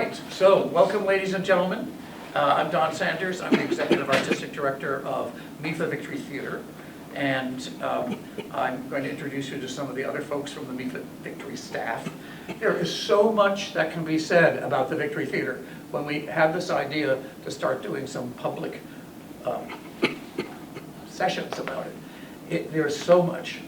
right, so welcome ladies and gentlemen. I'm Don Sanders. I'm the Executive Artistic Director of MIFA Victory Theater. And I'm going to introduce you to some of the other folks from the MIFA Victory staff. There is so much that can be said about the Victory Theater. When we had this idea to start doing some public sessions about it, there's so much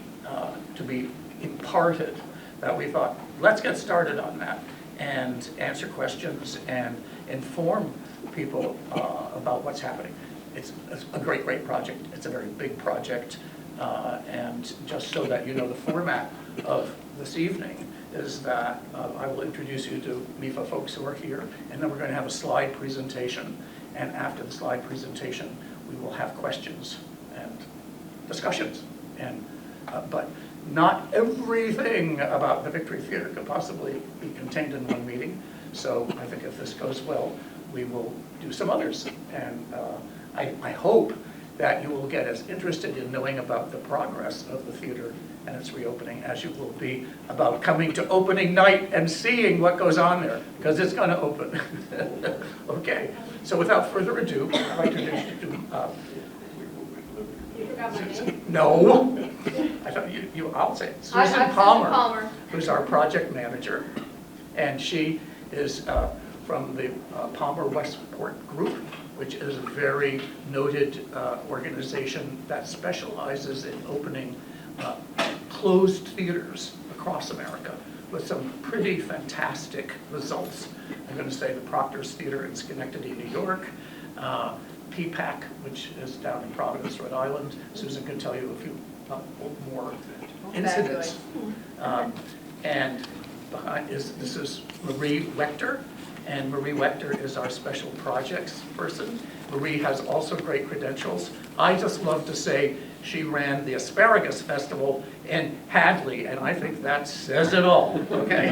to be imparted that we thought, let's get started on that and answer questions and inform people about what's happening. It's a great project. It's a very big project. And just so that you know, the format of this evening is that I will introduce you to MIFA folks who are here, and then we're going to have a slide presentation. And after the slide presentation, we will have questions and discussions. And but not everything about the Victory Theater could possibly be contained in one meeting. So I think if this goes well, we will do some others. And I hope that you will get as interested in knowing about the progress of the theater and its reopening as you will be about coming to opening night and seeing what goes on there, because it's going to open. Okay, so without further ado, I'd like to introduce you to You forgot my name? No. I thought I'll say it. Susan Palmer, who's our project manager, and she is from the Palmer Westport Group, which is a very noted organization that specializes in opening closed theaters across America with some pretty fantastic results. I'm going to say the Proctor's Theater in Schenectady, New York, PPAC, which is down in Providence, Rhode Island. Susan can tell you a few more incidents. And behind this is Marie Wechter, and Marie Wechter is our special projects person. Marie has also great credentials. I just love to say she ran the Asparagus Festival in Hadley, and I think that says it all, okay?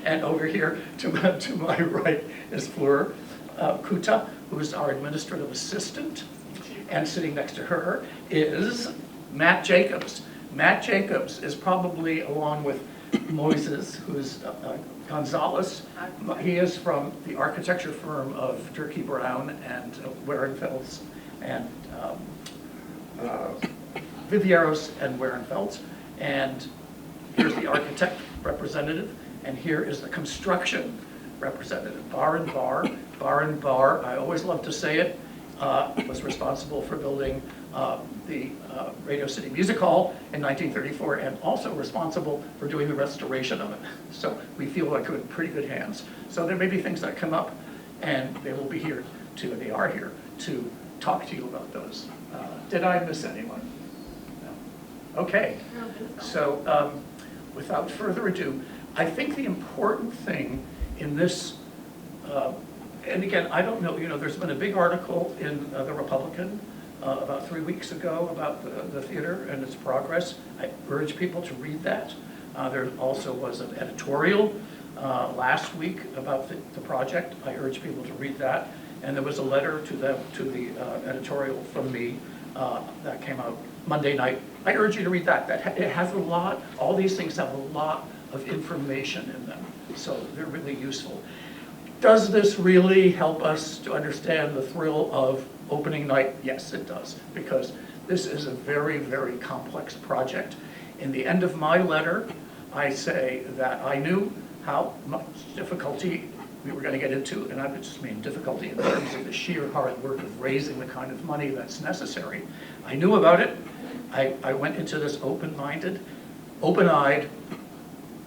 And over here to my right is Fleur Kuta, who's our administrative assistant, and sitting next to her is Matt Jacobs. Matt Jacobs is probably, along with Moises, who's Gonzalez, he is from the architecture firm of Durkee Brown and Werenfelds and Vivieros and Werenfelds. And here's the architect representative, and here is the construction representative. Bar and Bar, I always love to say it, was responsible for building the Radio City Music Hall in 1934, and also responsible for doing the restoration of it. So we feel like we're in pretty good hands. So there may be things that come up, and they will be here they are here to talk to you about those. Did I miss anyone? No. Okay. So without further ado, I think the important thing in this, and again, I don't know, there's been a big article in The Republican about 3 weeks ago about the theater and its progress. I urge people to read that. There also was an editorial last week about the project. I urge people to read that. And there was a letter to the editorial from me that came out Monday night. I urge you to read that. It has a lot, all these things have a lot of information in them. So they're really useful. Does this really help us to understand the thrill of opening night? Yes, it does, because this is a very complex project. In the end of my letter, I say that I knew how much difficulty we were going to get into, and I just mean difficulty in terms of the sheer hard work of raising the kind of money that's necessary. I knew about it. I went into this open-minded, open-eyed.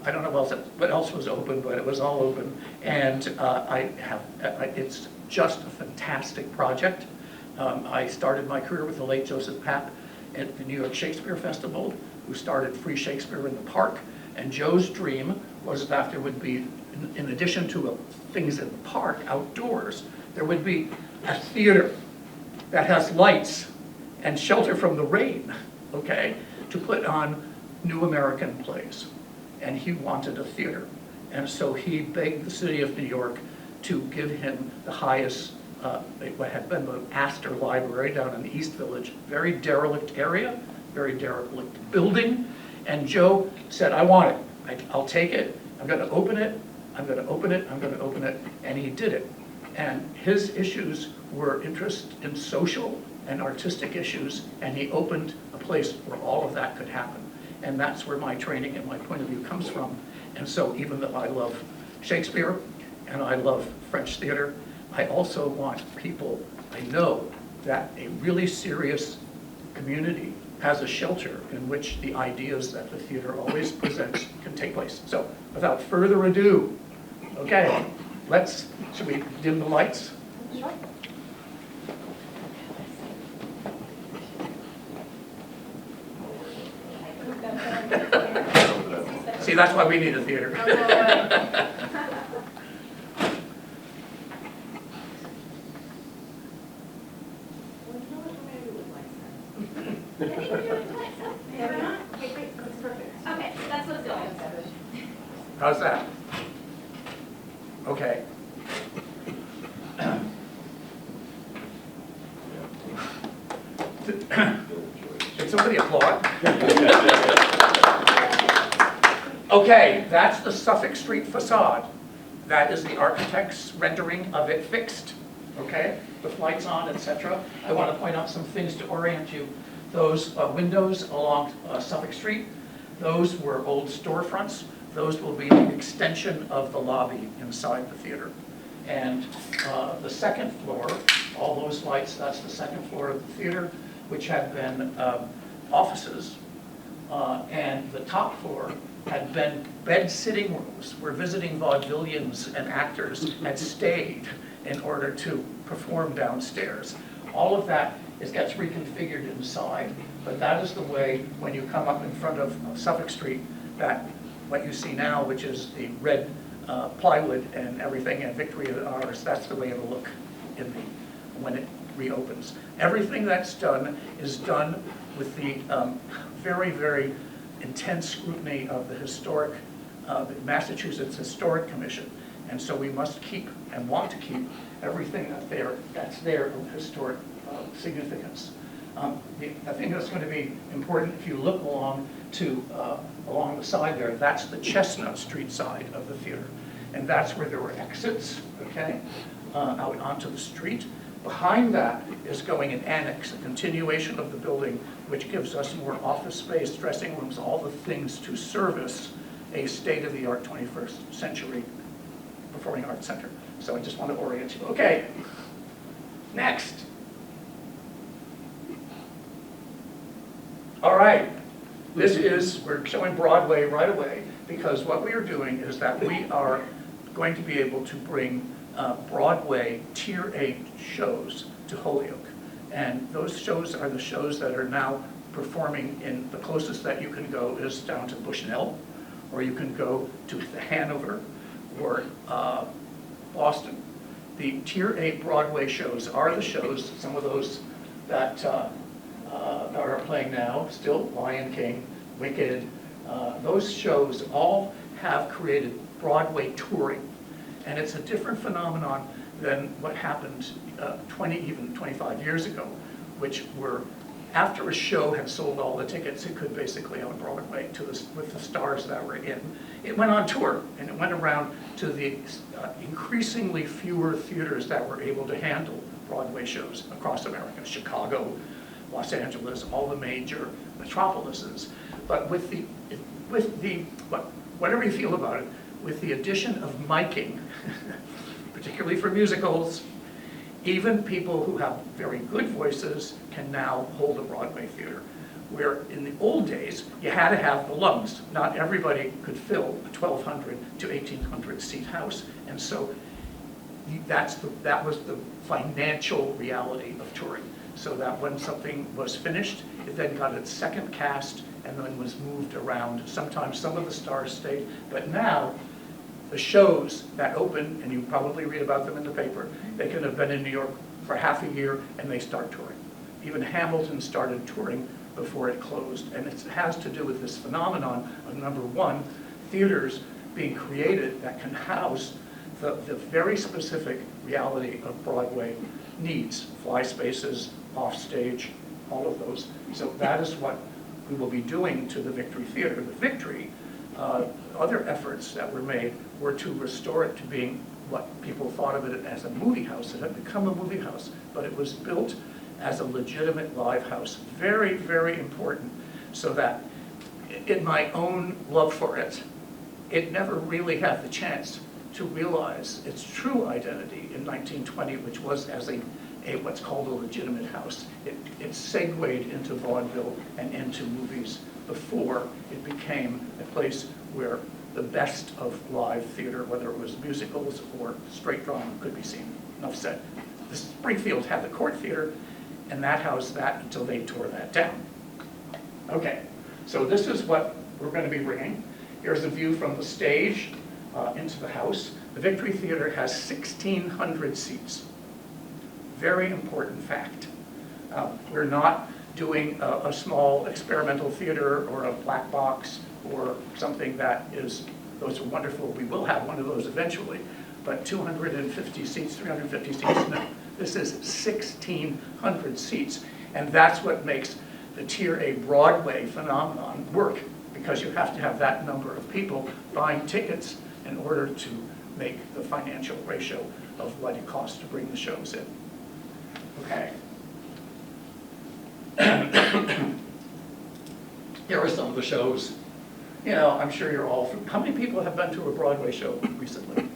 I don't know what else was open, but it was all open. And it's just a fantastic project. I started my career with the late Joseph Papp at the New York Shakespeare Festival, who started Free Shakespeare in the Park. And Joe's dream was that there would be, in addition to things in the park, outdoors, there would be a theater that has lights and shelter from the rain, okay, to put on new American plays. And he wanted a theater. And so he begged the city of New York to give him the highest, what had been the Astor Library down in the East Village, very derelict area, very derelict building. And Joe said, I want it. I'll take it. I'm going to open it. I'm going to open it, I'm going to open it, and he did it. And his issues were interest in social and artistic issues, and he opened a place where all of that could happen. And that's where my training and my point of view comes from. And so even though I love Shakespeare and I love French theater, I also want people, I know that a really serious community has a shelter in which the ideas that the theater always presents can take place. So without further ado, okay, should we dim the lights? Sure. See, that's why we need a theater. Okay, that's what's going. How's that? Okay. Did somebody applaud? Okay, that's the Suffolk Street facade. That is the architect's rendering of it fixed, okay, with lights on, etc. I want to point out some things to orient you. Those windows along Suffolk Street, those were old storefronts. Those will be the extension of the lobby inside the theater. And the second floor, all those lights, that's the second floor of the theater, which had been offices. And the top floor had been bed-sitting rooms where visiting vaudevillians and actors had stayed in order to perform downstairs. All of that gets reconfigured inside, but that is the way, when you come up in front of Suffolk Street, that what you see now, which is the red plywood and everything, and Victoria Arts, that's the way it'll look when it reopens. Everything that's done is done with the very, very intense scrutiny of the historic, the Massachusetts Historic Commission. And so we must keep and want to keep everything that's there of historic significance. I think that's going to be important if you look along the side there. That's the Chestnut Street side of the theater. And that's where there were exits, okay, out onto the street. Behind that is going an annex, a continuation of the building, which gives us more office space, dressing rooms, all the things to service a state-of-the-art 21st century performing arts center. So I just want to orient you. Okay, next. All right, we're showing Broadway right away, because what we are doing is that we are going to be able to bring Broadway Tier 8 shows to Holyoke. And those shows are the shows that are now performing in, the closest that you can go is down to Bushnell, or you can go to Hanover, or Boston. The Tier 8 Broadway shows are the shows, some of those that are playing now, still, Lion King, Wicked. Those shows all have created Broadway touring. And it's a different phenomenon than what happened even 25 years ago, which were, after a show had sold all the tickets it could basically on Broadway with the stars that were in, it went on tour, and it went around to the increasingly fewer theaters that were able to handle Broadway shows across America, Chicago, Los Angeles, all the major metropolises. But whatever you feel about it, with the addition of miking, particularly for musicals, even people who have very good voices can now hold a Broadway theater. Where in the old days, you had to have the lungs. Not everybody could fill a 1,200 to 1,800 seat house. And so that was the financial reality of touring. So that when something was finished, it then got its second cast and then was moved around. Sometimes some of the stars stayed, but now the shows that open, and you probably read about them in the paper, they could have been in New York for half a year and they start touring. Even Hamilton started touring before it closed, and it has to do with this phenomenon of, number one, theaters being created that can house the very specific reality of Broadway needs, fly spaces, offstage, all of those. So that is what we will be doing to the Victory Theater. The Victory Other efforts that were made were to restore it to being what people thought of it as a movie house. It had become a movie house, but it was built as a legitimate live house. Very, very important, so that in my own love for it, it never really had the chance to realize its true identity in 1920, which was as a what's called a legitimate house. It segued into vaudeville and into movies before it became a place where the best of live theater, whether it was musicals or straight drama, could be seen. Enough said. The Springfield had the Court Theater, and that housed that until they tore that down. Okay, so this is what we're going to be bringing. Here's a view from the stage into the house. The Victory Theater has 1,600 seats. Very important fact. We're not doing a small experimental theater or a black box or something that is, those are wonderful. We will have one of those eventually, but 250 seats, 350 seats, no. This is 1,600 seats, and that's what makes the Tier A Broadway phenomenon work, because you have to have that number of people buying tickets in order to make the financial ratio of what it costs to bring the shows in. Okay. Here are some of the shows. You know, I'm sure you're all, how many people have been to a Broadway show recently?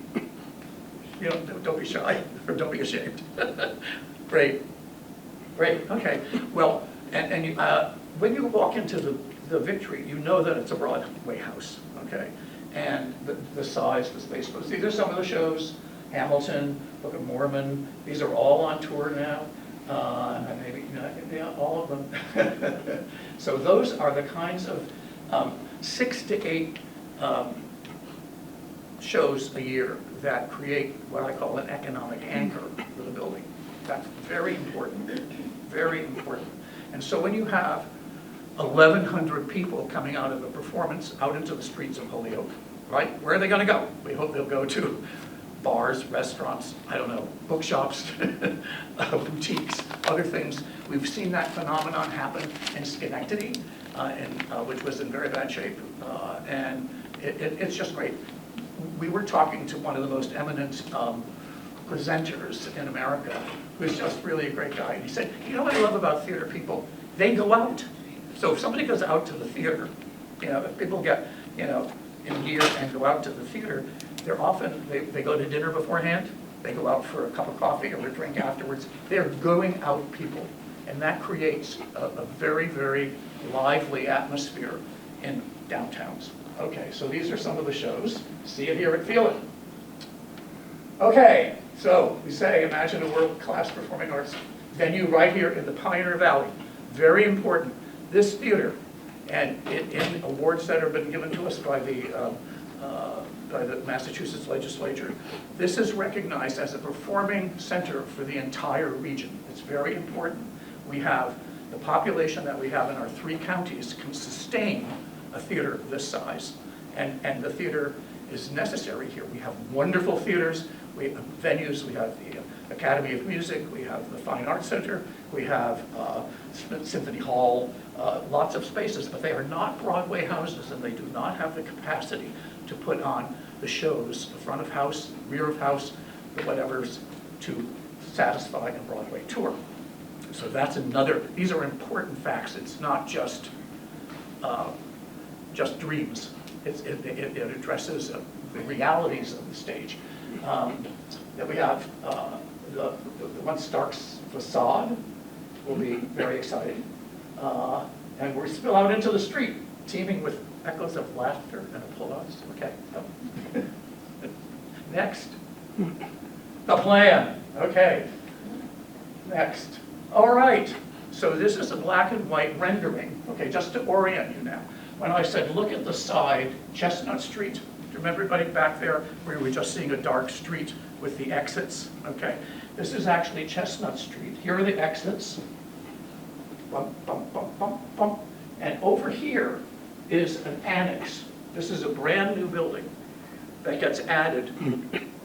You know, don't be shy, or don't be ashamed. Great, great, okay. Well, and you, when you walk into the Victory, you know that it's a Broadway house, okay? And the size, the space, these are some of the shows. Hamilton, Book of Mormon, these are all on tour now. Maybe, yeah, all of them. So those are the kinds of 6 to 8 shows a year that create what I call an economic anchor for the building. That's very important, very important. And so when you have 1,100 people coming out of a performance out into the streets of Holyoke, right? Where are they going to go? We hope they'll go to bars, restaurants, I don't know, bookshops, boutiques, other things. We've seen that phenomenon happen in Schenectady, which was in very bad shape, and it's just great. We were talking to one of the most eminent presenters in America, who's just really a great guy, and he said, you know what I love about theater people? They go out. So if somebody goes out to the theater, you know, if people get, you know, in gear and go out to the theater, they're often, they go to dinner beforehand, they go out for a cup of coffee or a drink afterwards. They're going out people, and that creates a very, very lively atmosphere in downtowns. Okay, so these are some of the shows. See it, hear it, feel it. Okay, so we say, imagine a world-class performing arts venue right here in the Pioneer Valley. Very important. This theater, and in awards that have been given to us by the Massachusetts legislature, this is recognized as a performing center for the entire region. It's very important. We have the population that we have in our 3 counties can sustain a theater this size, and the theater is necessary here. We have wonderful theaters, we have venues, we have the Academy of Music, we have the Fine Arts Center, we have Symphony Hall, lots of spaces, but they are not Broadway houses, and they do not have the capacity to put on the shows, the front of house, rear of house, the whatevers, to satisfy a Broadway tour. So that's another, these are important facts. It's not just dreams. It addresses the realities of the stage. Then we have the one Stark's facade will be very exciting. And we're still out into the street, teeming with echoes of laughter and applause. Okay. Next. The plan. Okay. Next. All right. So this is a black and white rendering. Okay, just to orient you now. When I said, look at the side, Chestnut Street. Do you remember everybody back there where we were just seeing a dark street with the exits? Okay. This is actually Chestnut Street. Here are the exits. Bump, bump, bump, bump, bump. And over here is an annex. This is a brand new building that gets added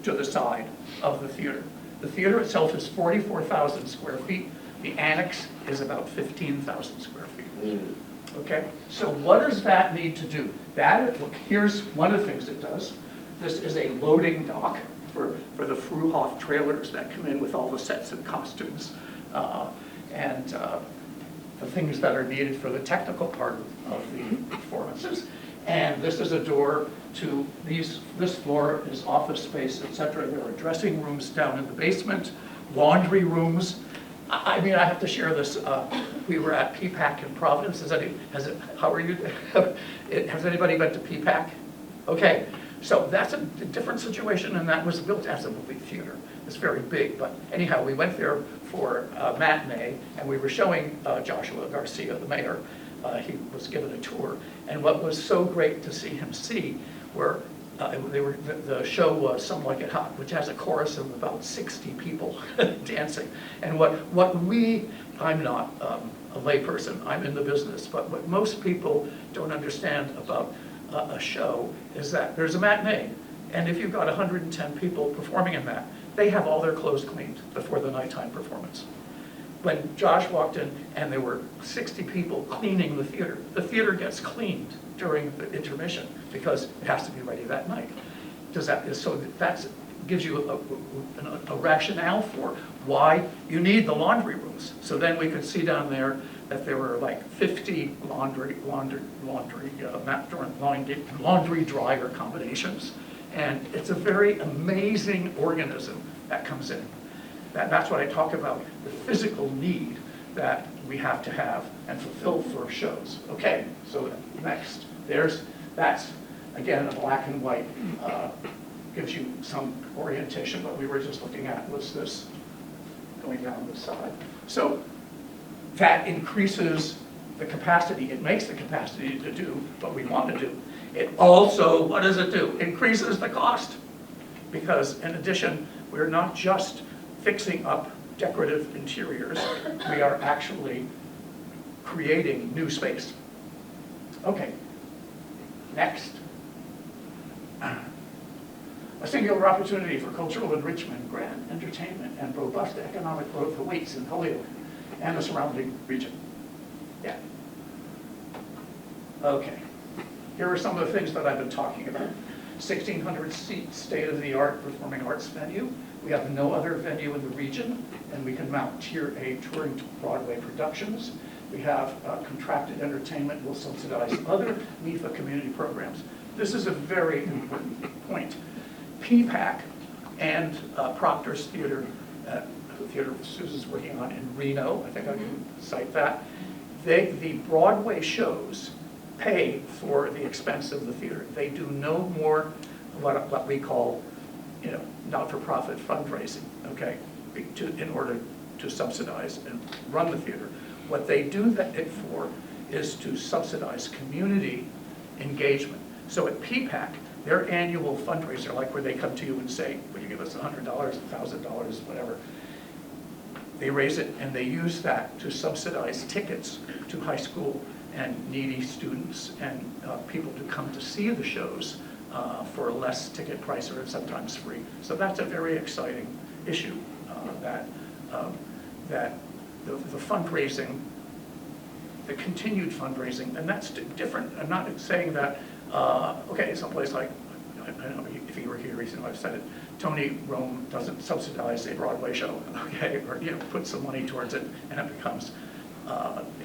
to the side of the theater. The theater itself is 44,000 square feet. The annex is about 15,000 square feet. Okay, so what does that need to do? That, look, here's one of the things it does. This is a loading dock for the Fruhoff trailers that come in with all the sets and costumes and the things that are needed for the technical part of the performances. And this is a door to this floor is office space, etc. There are dressing rooms down in the basement, laundry rooms. I mean, I have to share this. We were at PPAC in Providence. How are you? Has anybody been to PPAC? Okay, so that's a different situation, and that was built as a movie theater. It's very big, but anyhow, we went there for a matinee, and we were showing Joshua Garcia, the mayor. He was given a tour, and what was so great to see him see were the show was Some Like It Hot, which has a chorus of about 60 people dancing. And I'm not a layperson, I'm in the business, but what most people don't understand about a show is that there's a matinee, and if you've got 110 people performing in that, they have all their clothes cleaned before the nighttime performance. When Josh walked in and there were 60 people cleaning the theater gets cleaned during the intermission because it has to be ready that night. So that gives you a rationale for why you need the laundry rooms. So then we could see down there that there were like 50 laundry dryer combinations. And it's a very amazing organism that comes in. That's what I talk about, the physical need that we have to have and fulfill for shows. Okay, so next, that's again a black and white, gives you some orientation. What we were just looking at was this going down the side. So that increases the capacity. It makes the capacity to do what we want to do. It also, what does it do? Increases the cost. Because in addition, we're not just fixing up decorative interiors, we are actually creating new space. Okay, next. A singular opportunity for cultural enrichment, grand entertainment, and robust economic growth awaits in Holyoke and the surrounding region. Yeah. Okay, here are some of the things that I've been talking about. 1,600 seat state-of-the-art performing arts venue. We have no other venue in the region, and we can mount Tier A touring Broadway productions. We have contracted entertainment. We'll subsidize other MIFA community programs. This is a very important point. PPAC and Proctor's Theater, the theater Susan's working on in Reno, I think I can cite that, the Broadway shows pay for the expense of the theater. They do no more what we call, not-for-profit fundraising, okay, in order to subsidize and run the theater. What they do it for is to subsidize community engagement. So at PPAC, their annual fundraiser, like where they come to you and say, will you give us $100, $1,000, whatever, they raise it and they use that to subsidize tickets to high school and needy students and people to come to see the shows for a less ticket price or sometimes free. So that's a very exciting issue that the fundraising, the continued fundraising, and that's different. I'm not saying that, okay, someplace like, I don't know if you were here recently, I've said it, Tony Rome doesn't subsidize a Broadway show, okay, or put some money towards it and it becomes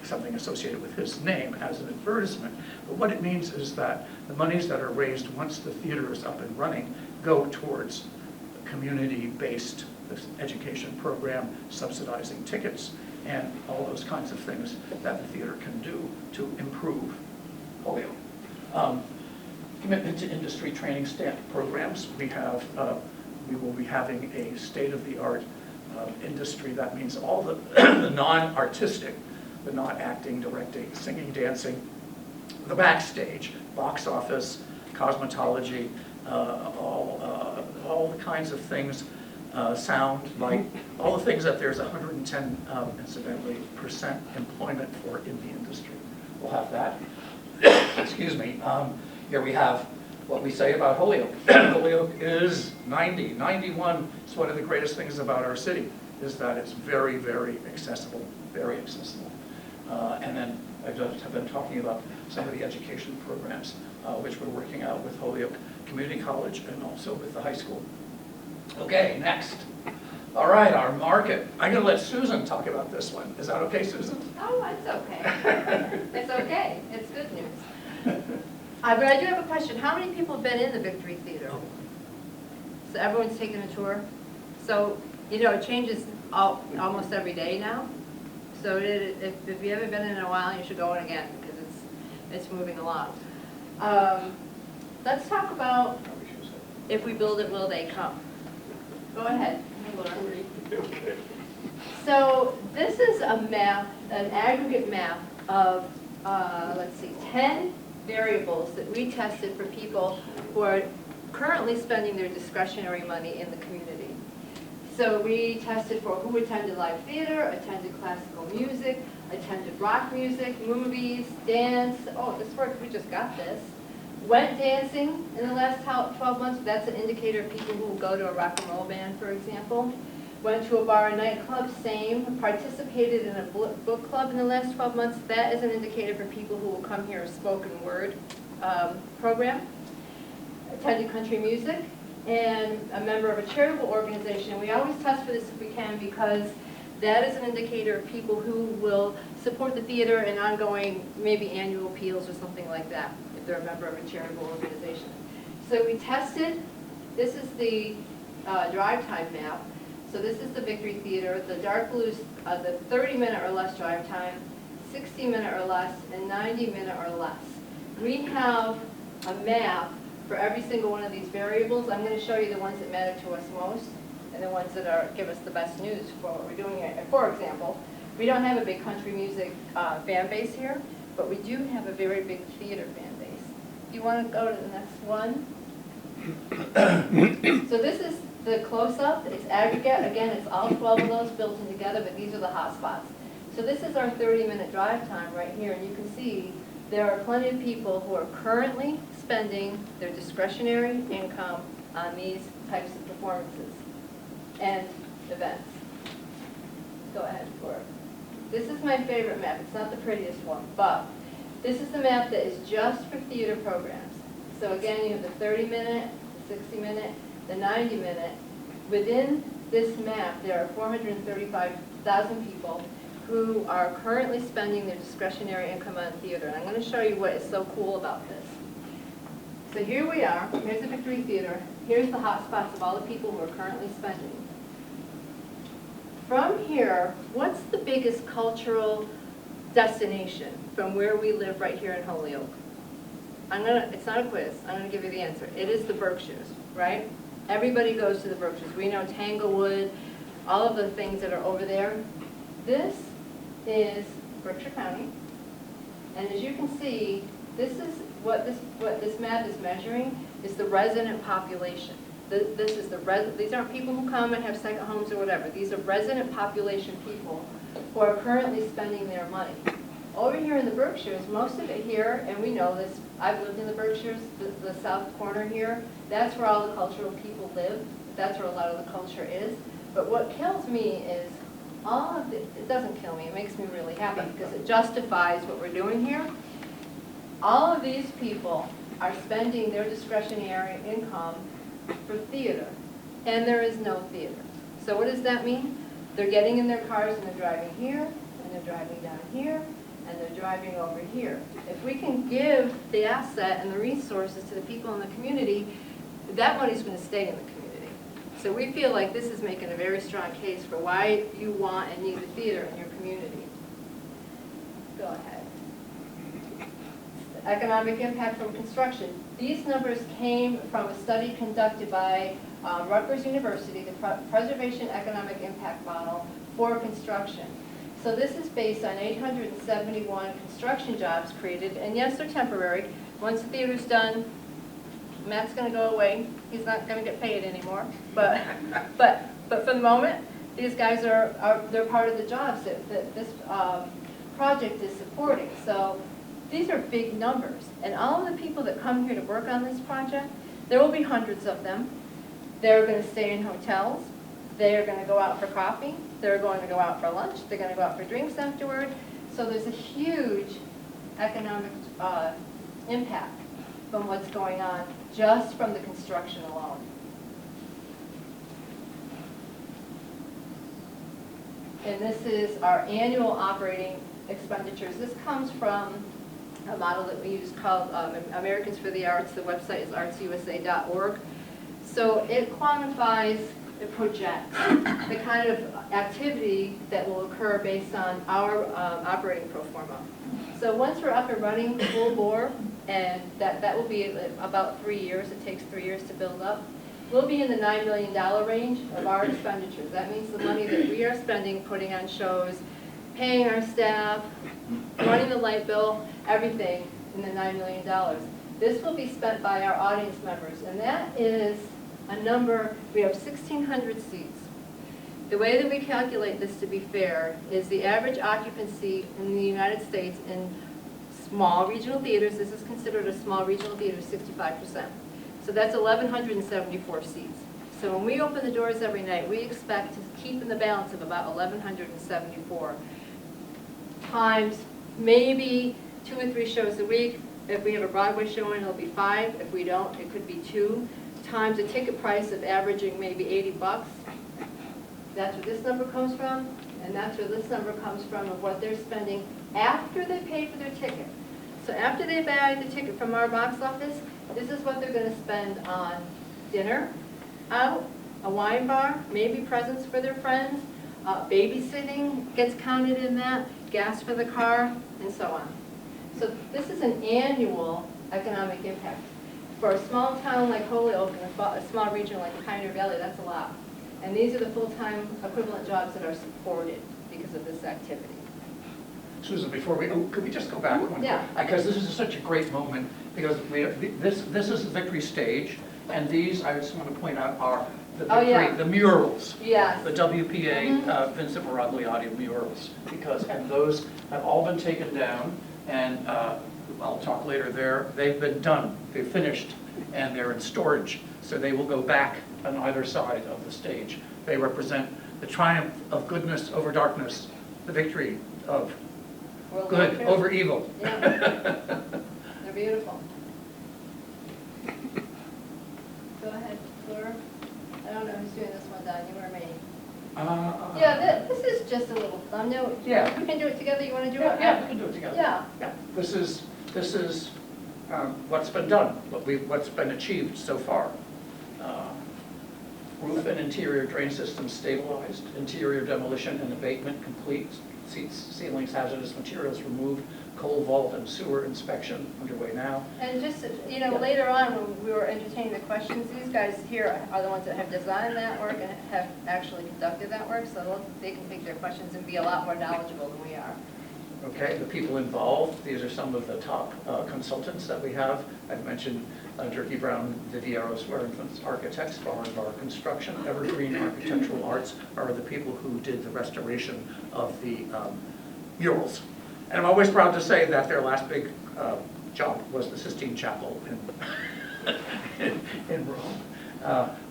something associated with his name as an advertisement. But what it means is that the monies that are raised once the theater is up and running go towards community-based education program, subsidizing tickets, and all those kinds of things that the theater can do to improve Holyoke. Commitment to industry training staff programs. We will be having a state-of-the-art industry. That means all the, the non-artistic, the not acting, directing, singing, dancing, the backstage, box office, cosmetology, all the kinds of things, sound, light, all the things that there's 110, incidentally, % employment for in the industry. We'll have that. Excuse me. Here we have what we say about Holyoke. Holyoke is 90, 91. It's one of the greatest things about our city, is that it's very, very accessible, very accessible. And then I just have been talking about some of the education programs which we're working out with Holyoke Community College and also with the high school. Okay, next. All right, our market. I'm going to let Susan talk about this one. Is that okay, Susan? Oh, it's okay. It's okay. It's good news. But I do have a question. How many people have been in the Victory Theater? So everyone's taken a tour? So, you know, it changes almost every day now. So if you haven't been in a while, you should go in again because it's moving along. Let's talk about if we build it, will they come? Go ahead. So this is a map, an aggregate map of, let's see, 10 variables that we tested for people who are currently spending their discretionary money in the community. So we tested for who attended live theater, attended classical music, attended rock music, movies, dance. Oh, this works, we just got this. Went dancing in the last 12 months. That's an indicator of people who will go to a rock and roll band, for example. Went to a bar or nightclub, same. Participated in a book club in the last 12 months. That is an indicator for people who will come here, a spoken word program. Attended country music, and a member of a charitable organization. And we always test for this if we can because that is an indicator of people who will support the theater and ongoing, maybe annual appeals or something like that, if they're a member of a charitable organization. So we tested, this is the drive time map. So this is the Victory Theater. The dark blue is the 30-minute or less drive time, 60-minute or less, and 90-minute or less. We have a map for every single one of these variables. I'm going to show you the ones that matter to us most and the ones that give us the best news for what we're doing here. For example, we don't have a big country music fan base here, but we do have a very big theater fan base. Do you want to go to the next one? So this is the close-up. It's aggregate. Again, it's all 12 of those built in together, but these are the hot spots. So this is our 30-minute drive time right here, and you can see there are plenty of people who are currently spending their discretionary income on these types of performances and events. Go ahead, Cora. This is my favorite map. It's not the prettiest one, but this is the map that is just for theater programs. So again, you have the 30-minute, the 60-minute, the 90-minute. Within this map, there are 435,000 people who are currently spending their discretionary income on theater. And I'm going to show you what is so cool about this. So here we are. Here's the Victory Theater. Here's the hot spots of all the people who are currently spending. From here, what's the biggest cultural destination from where we live right here in Holyoke? It's not a quiz. I'm going to give you the answer. It is the Berkshires, right? Everybody goes to the Berkshires. We know Tanglewood, all of the things that are over there. This is Berkshire County, and as you can see, this is what this map is measuring is the resident population. These aren't people who come and have second homes or whatever. These are resident population people who are currently spending their money. Over here in the Berkshires, most of it here, and we know this, I've lived in the Berkshires, the south corner here, that's where all the cultural people live. That's where a lot of the culture is. But what kills me is all of it doesn't kill me, it makes me really happy because it justifies what we're doing here. All of these people are spending their discretionary income for theater, and there is no theater. So what does that mean? They're getting in their cars and they're driving here, and they're driving down here, and they're driving over here. If we can give the asset and the resources to the people in the community, that money's going to stay in the community. So we feel like this is making a very strong case for why you want and need the theater in your community. Go ahead. Economic impact from construction. These numbers came from a study conducted by Rutgers University, the Preservation Economic Impact Model for construction. So this is based on 871 construction jobs created, and yes, they're temporary. Once the theater's done, Matt's going to go away. He's not going to get paid anymore. But for the moment, these guys they're part of the jobs that this project is supporting. So these are big numbers, and all of the people that come here to work on this project, there will be hundreds of them. They're going to stay in hotels. They're going to go out for coffee. They're going to go out for lunch. They're going to go out for drinks afterward. So there's a huge economic impact from what's going on just from the construction alone. And this is our annual operating expenditures. This comes from a model that we use called Americans for the Arts. The website is artsusa.org. So it quantifies, it projects the kind of activity that will occur based on our operating pro forma. So once we're up and running full bore, and that will be about 3 years, it takes 3 years to build up, we'll be in the $9 million range of our expenditures. That means the money that we are spending putting on shows, paying our staff, running the light bill, everything in the $9 million. This will be spent by our audience members, and that is a number, we have 1,600 seats. The way that we calculate this, to be fair, is the average occupancy in the United States in small regional theaters, this is considered a small regional theater, 65%. So that's 1,174 seats. So when we open the doors every night, we expect to keep in the balance of about 1,174 times maybe 2 or 3 shows a week. If we have a Broadway show in, it'll be 5. If we don't, it could be 2 times a ticket price of averaging maybe $80. That's where this number comes from, and that's where this number comes from of what they're spending after they pay for their ticket. So after they buy the ticket from our box office, this is what they're going to spend on dinner, out, a wine bar, maybe presents for their friends, babysitting gets counted in that, gas for the car, and so on. So this is an annual economic impact. For a small town like Holyoke and a small region like Pioneer Valley, that's a lot. And these are the full-time equivalent jobs that are supported because of this activity. Susan, before we, could we just go back one? Yeah. Because this is such a great moment, because this is the victory stage, and these, I just want to point out, are the victory, yeah. the murals. Yes. The WPA Vincent Miragliati murals, and those have all been taken down, and I'll talk later there. They've been done, they've finished, and they're in storage, so they will go back on either side of the stage. They represent the triumph of goodness over darkness, the victory of World good War II. over evil. Yeah. They're beautiful. Go ahead, Laura. I don't know who's doing this one, Don, you or me? Yeah, this is just a little thumbnail. Yeah. We can do it together. You want to do Yeah, it? yeah, we can do it together. Yeah. Yeah, this is what's been done, what's been achieved so far. Roof and interior drain systems stabilized, interior demolition and abatement complete, seats, ceilings, hazardous materials removed, coal vault and sewer inspection underway now. And just, you know, later on when we were entertaining the questions, these guys here are the ones that have designed that work and have actually conducted that work, so they can take their questions and be a lot more knowledgeable than we are. Okay, the people involved, these are some of the top consultants that we have. I've mentioned Turkey Brown, Vivieros, Warrington's architects, Bar and Bar Construction, Evergreen Architectural Arts are the people who did the restoration of the murals. And I'm always proud to say that their last big job was the Sistine Chapel in Rome.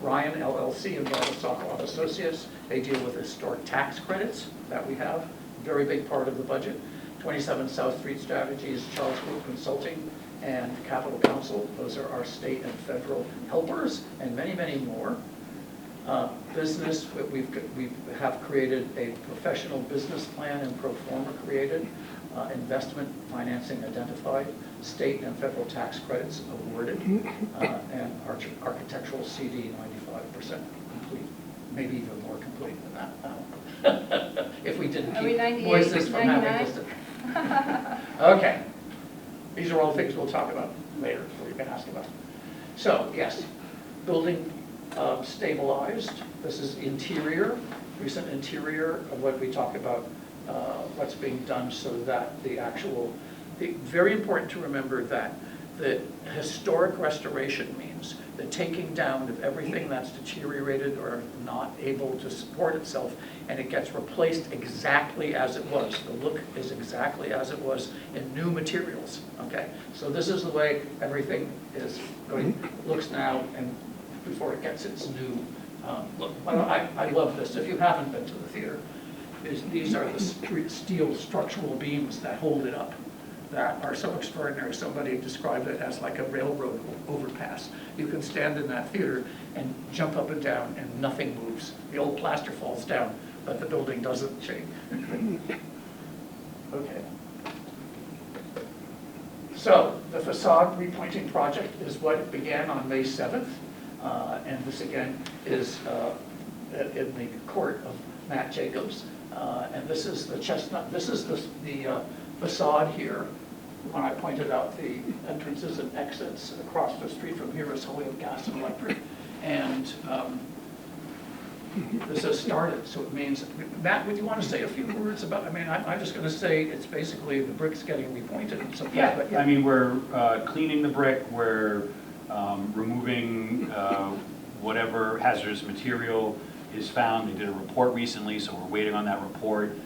Ryan LLC and Barbara Sokoloff Associates, they deal with historic tax credits that we have, very big part of the budget. 27 South Street Strategies, Charles Group Consulting, and Capital Council. Those are our state and federal helpers, and many, many more. Business, we have created a professional business plan and pro forma created. Investment financing identified, state and federal tax credits awarded, and architectural CD 95% complete, maybe even more complete than that now. If we didn't keep voices from having this. Okay, these are all things we'll talk about later, or you can ask about. So yes, building stabilized. This is interior, recent interior of what we talk about. What's being done so that very important to remember that the historic restoration means the taking down of everything that's deteriorated or not able to support itself, and it gets replaced exactly as it was. The look is exactly as it was in new materials, okay? So this is the way everything is looks now and before it gets its new look. I love this. If you haven't been to the theater, these are the steel structural beams that hold it up. that are so extraordinary. Somebody described it as like a railroad overpass. You can stand in that theater and jump up and down and nothing moves. The old plaster falls down, but the building doesn't change. Okay. So the facade repointing project is what began on May 7th. And this again is in the court of Matt Jacobs. And this is the chestnut, this is the facade here. When I pointed out the entrances and exits across the street from here is Holyoke Gas and Electric. And this has started, so it means, Matt, would you want to say a few words about, I mean, I'm just going to say it's basically the bricks getting repointed and so forth. Yeah, But I mean, we're cleaning the brick, we're removing whatever hazardous material is found. They did a report recently, so we're waiting on that report.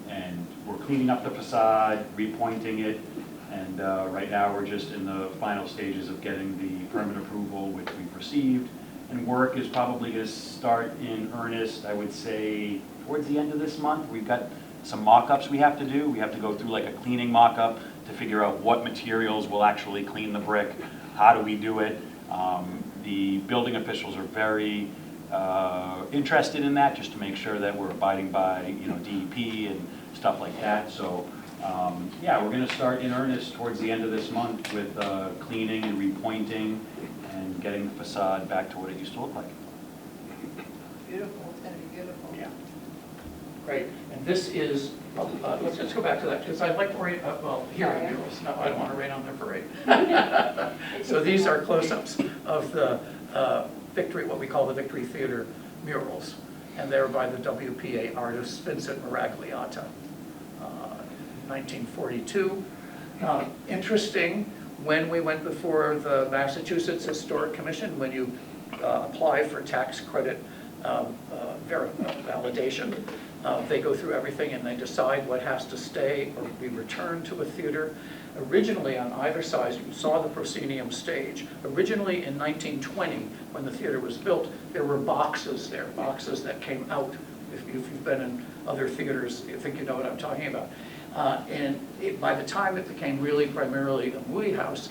And we're cleaning up the facade, repointing it, and right now we're just in the final stages of getting the permit approval, which we've received. And work is probably going to start in earnest, I would say, towards the end of this month. We've got some mock-ups we have to do. We have to go through like a cleaning mock-up to figure out what materials will actually clean the brick, how do we do it. The building officials are very interested in that, just to make sure that we're abiding by, you know, DEP and stuff like that. So yeah, we're going to start in earnest towards the end of this month with cleaning and repointing and getting the facade back to what it used to look like. Beautiful, it's gonna be beautiful. Yeah. Great. And this is, let's just go back to that, because I'd like to orient, well, here are the murals. No, I don't want to rain on their parade. So these are close-ups of the Victory, what we call the Victory Theater murals. And they're by the WPA artist Vincent Miragliata, 1942. Interesting, when we went before the Massachusetts Historic Commission, when you apply for tax credit validation, they go through everything and they decide what has to stay or be returned to a theater. Originally, on either side, you saw the proscenium stage. Originally in 1920, when the theater was built, there were boxes there, boxes that came out. If you've been in other theaters, you think you know what I'm talking about. By the time it became really primarily a movie house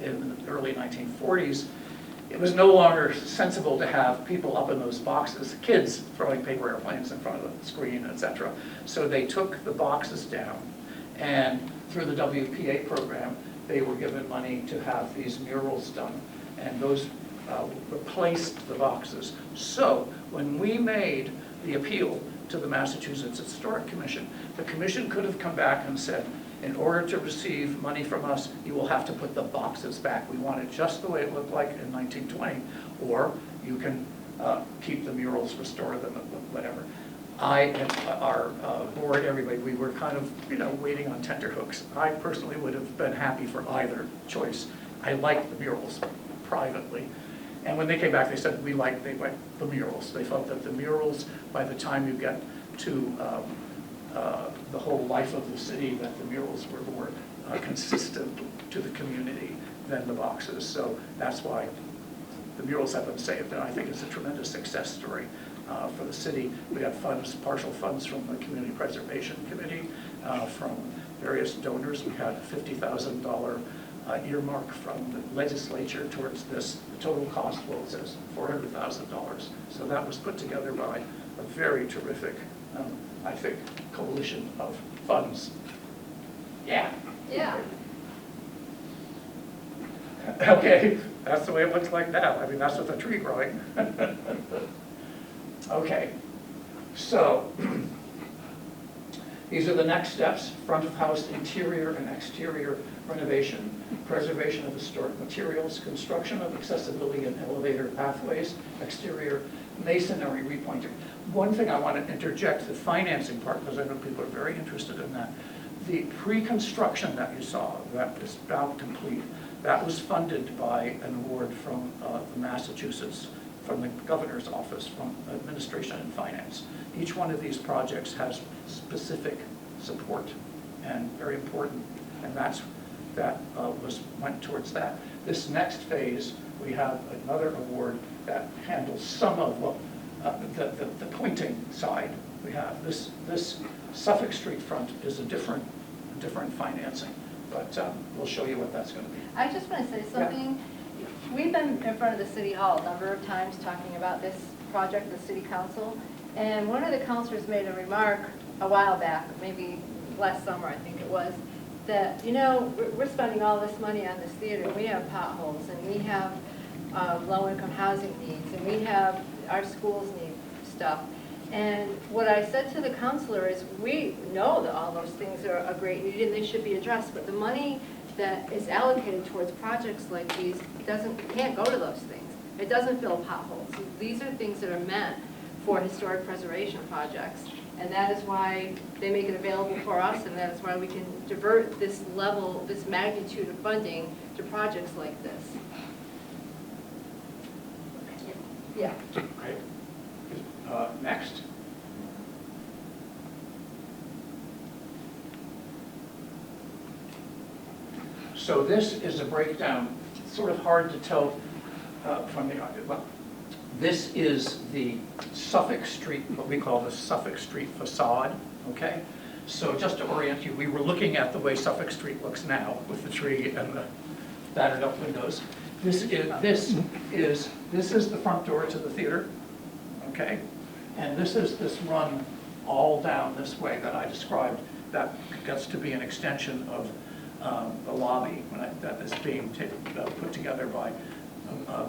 in the early 1940s, it was no longer sensible to have people up in those boxes, kids throwing paper airplanes in front of the screen, etc. So they took the boxes down, and through the WPA program, they were given money to have these murals done, and those replaced the boxes. So when we made the appeal to the Massachusetts Historic Commission, the commission could have come back and said, in order to receive money from us, you will have to put the boxes back. We want it just the way it looked like in 1920, or you can keep the murals, restore them, whatever. I and our board, everybody, we were kind of, you know, waiting on tenterhooks. I personally would have been happy for either choice. I liked the murals privately. And when they came back, they said, they liked the murals. They felt that the murals, by the time you get to the whole life of the city, that the murals were more consistent to the community than the boxes. So that's why the murals have been saved, and I think it's a tremendous success story for the city. We got funds, partial funds from the Community Preservation Committee, from various donors. We had a $50,000 earmark from the legislature towards this. The total cost was $400,000. So that was put together by a very terrific, I think, coalition of funds. Yeah. Yeah. Okay, that's the way it looks like now. I mean, that's with a tree growing. Okay, so these are the next steps: front of house interior and exterior renovation, preservation of historic materials, construction of accessibility and elevator pathways, exterior masonry repointing. One thing I want to interject, the financing part, because I know people are very interested in that. The pre-construction that you saw, that is about complete, that was funded by an award from the Massachusetts, from the governor's office, from administration and finance. Each one of these projects has specific support and very important, and that went towards that. This next phase, we have another award that handles some of what the pointing side we have. This Suffolk Street front is a different different financing. But we'll show you what that's going to be. I just want to say something. We've been in front of the city hall a number of times talking about this project, the city council, and one of the councilors made a remark a while back, maybe last summer I think it was, that, you know, we're spending all this money on this theater, we have potholes, and we have low-income housing needs, and we have, our schools need stuff. And what I said to the counselor is, we know that all those things are a great need and they should be addressed, but the money that is allocated towards projects like these can't go to those things. It doesn't fill potholes. These are things that are meant for historic preservation projects. And that is why they make it available for us, and that is why we can divert this level, this magnitude of funding to projects like this. Yeah. Great. Next. So this is a breakdown. It's sort of hard to tell from the audio. Well, this is the Suffolk Street, what we call the Suffolk Street facade, okay? So just to orient you, we were looking at the way Suffolk Street looks now with the tree and the battered up windows. This is the front door to the theater, okay? And this is this run all down this way that I described. That gets to be an extension of the lobby that is being put together by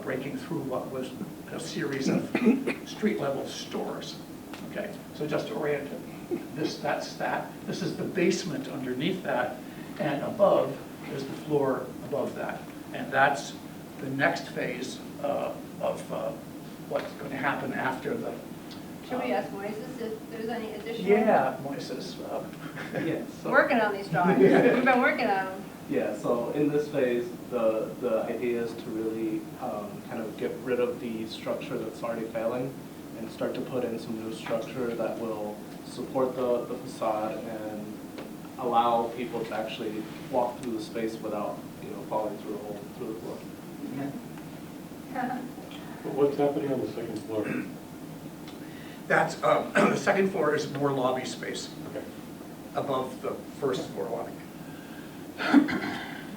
breaking through what was a series of street-level stores. Okay, so just to orient it, that's that. This is the basement underneath that, and above is the floor above that. And that's the next phase of what's going to happen after the... Should we ask Moises if there's any additional? Yeah, Moises. Yeah, so, Working on these drawings. We've been working on them. yeah, so in this phase, the idea is to really kind of get rid of the structure that's already failing and start to put in some new structure that will support the facade and allow people to actually walk through the space without, falling through a hole through the floor. What's happening on the second floor? That's, the second floor is more lobby space Okay. above the first floor lobby.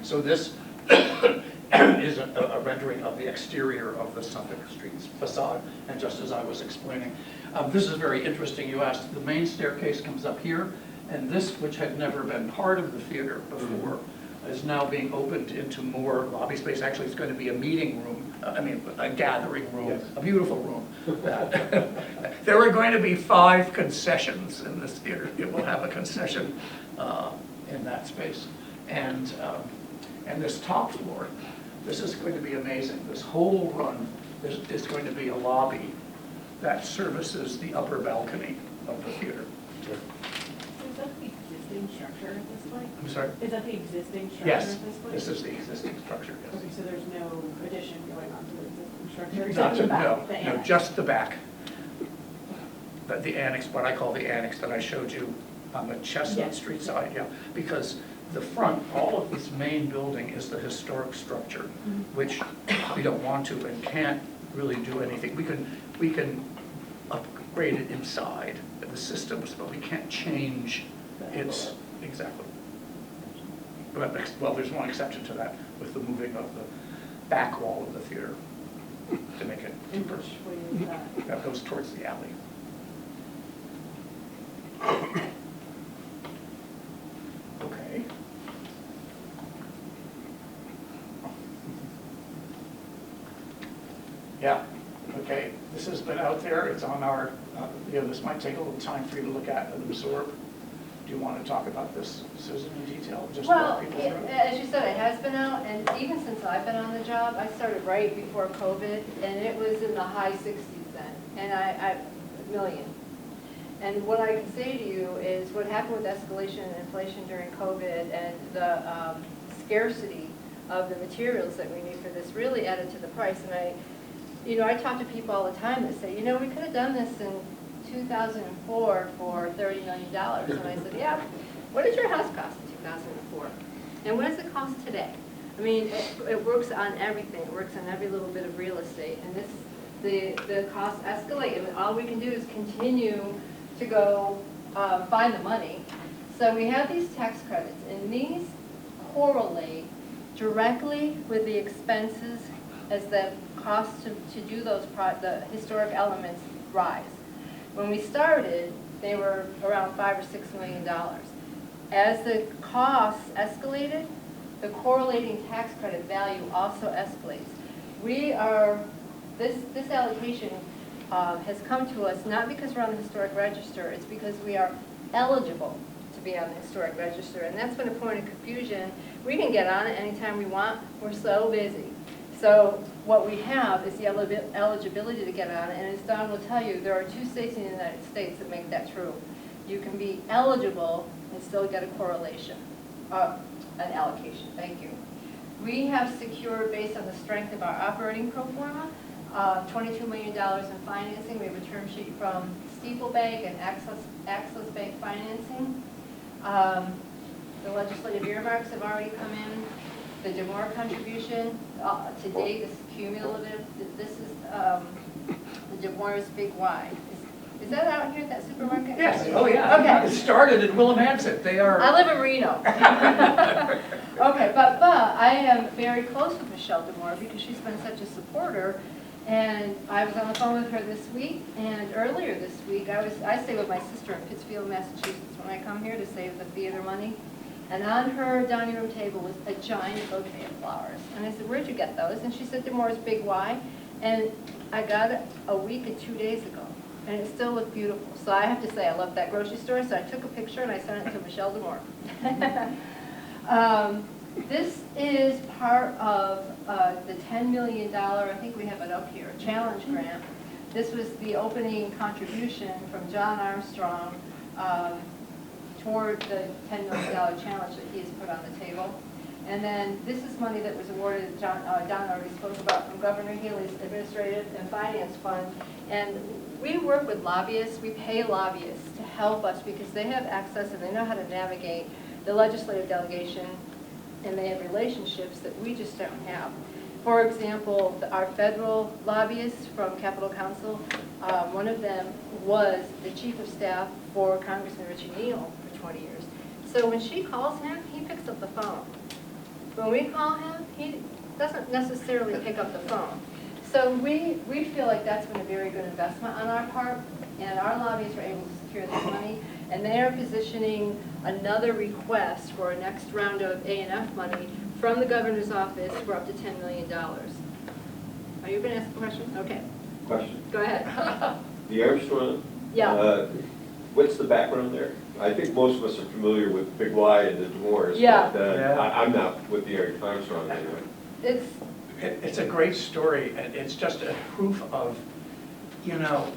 So this is a rendering of the exterior of the Suffolk Street facade, and just as I was explaining. This is very interesting. You asked, the main staircase comes up here, and this, which had never been part of the theater before, is now being opened into more lobby space. Actually, it's going to be a meeting room, a gathering room, Yes. a beautiful room. There are going to be 5 concessions in this theater. It will have a concession in that space. And this top floor, this is going to be amazing. This whole run is going to be a lobby that services the upper balcony of the theater. Is that the existing structure at this point? I'm sorry? Is that the existing structure Yes, at this point? this is the existing structure, Okay, yes. so there's no addition going on to the existing structure Not except to- the back, No, the no, annex? just the back. The annex, what I call the annex that I showed you on the Chestnut Yes. Street side, yeah. Because the front, all of this main building is the historic structure, which we don't want to and can't really do anything. We can upgrade it inside the systems, but we can't change its, exactly. Well, there's one exception to that, with the moving of the back wall of the theater to make it And deeper. which way is that? That goes towards the alley. Okay. Yeah, okay, this has been out there, it's on our, this might take a little time for you to look at and absorb. Do you want to talk about this, Susan, in detail, just Well, walk people through it? as you said, it has been out, and even since I've been on the job, I started right before COVID, and it was in the high 60s then, and a million. And what I can say to you is what happened with escalation and inflation during COVID and the scarcity of the materials that we need for this really added to the price. And I talk to people all the time that say, we could have done this in 2004 for $30 million. And I said, yeah, what did your house cost in 2004? And what does it cost today? I mean, it works on everything. It works on every little bit of real estate. And the costs escalate. And all we can do is continue to go find the money So we have these tax credits, and these correlate directly with the expenses as the cost to do those, the historic elements rise. When we started, they were around $5 or $6 million. As the costs escalated, the correlating tax credit value also escalates. This allocation has come to us not because we're on the historic register, it's because we are eligible to be on the historic register, and that's been a point of confusion. We can get on it anytime we want, we're so busy. So what we have is the eligibility to get on it, and as Don will tell you, there are 2 states in the United States that make that true. You can be eligible and still get a correlation, an allocation, thank you. We have secured, based on the strength of our operating pro forma, $22 million in financing. We have a term sheet from Steeple Bank and Access Bank Financing. The legislative earmarks have already come in. The DeMoore contribution, to date, this is cumulative. This is the DeMoore's Big Y. Is that out here at that supermarket? Yes, oh yeah. Okay. It started in Willimantic. They are. I live in Reno. Okay, but I am very close with Michelle DeMoore because she's been such a supporter. And I was on the phone with her this week, and earlier this week, I stay with my sister in Pittsfield, Massachusetts, when I come here to save the theater money. And on her dining room table was a giant bouquet of flowers. And I said, where'd you get those? And she said, DeMoore's Big Y. And I got it a week and 2 days ago. And it still looked beautiful. So I have to say, I love that grocery store. So I took a picture and I sent it to Michelle DeMoore. This is part of the $10 million, I think we have it up here, challenge grant. This was the opening contribution from John Armstrong toward the $10 million challenge that he has put on the table. And then this is money that was awarded, Don already spoke about, from Governor Healy's Administrative and Finance Fund. And we work with lobbyists, we pay lobbyists to help us because they have access and they know how to navigate the legislative delegation, and they have relationships that we just don't have. For example, our federal lobbyists from Capitol Council, one of them was the chief of staff for Congressman Richie Neal for 20 years. So when she calls him, he picks up the phone. When we call him, he doesn't necessarily pick up the phone. So we feel like that's been a very good investment on our part, and our lobbyists were able to secure this money, and they are positioning another request for a next round of A&F money from the governor's office for up to $10 million. Are you going to ask a question? Okay. Question. Go ahead. The Armstrong? Yeah. What's the background there? I think most of us are familiar with Big Y and the D'Amours. Yeah. But, Yeah. I'm not with the Armstrong anyway. It's a great story, and it's just a proof of, you know,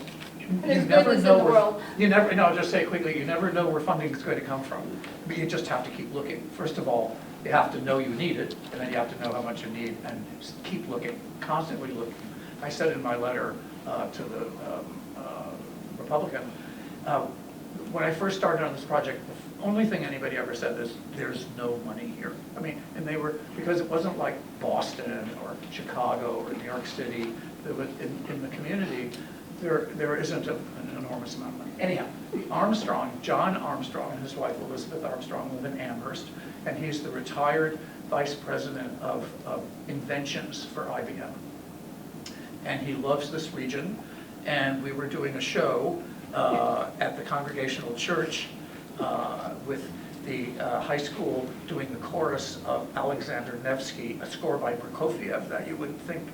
There's goodness in the world. you never, no, I'll just say quickly, you never know where funding is going to come from. But you just have to keep looking. First of all, you have to know you need it, and then you have to know how much you need, and just keep looking, constantly looking. I said in my letter to the Republican, when I first started on this project, the only thing anybody ever said is, there's no money here. I mean, and they were, because it wasn't like Boston or Chicago or New York City, there was, in the community, there isn't an enormous amount of money. Anyhow, Armstrong, John Armstrong and his wife Elizabeth Armstrong live in Amherst, and he's the retired vice president of inventions for IBM. And he loves this region, and we were doing a show at the Congregational Church with the high school doing the chorus of Alexander Nevsky, a score by Prokofiev that you wouldn't think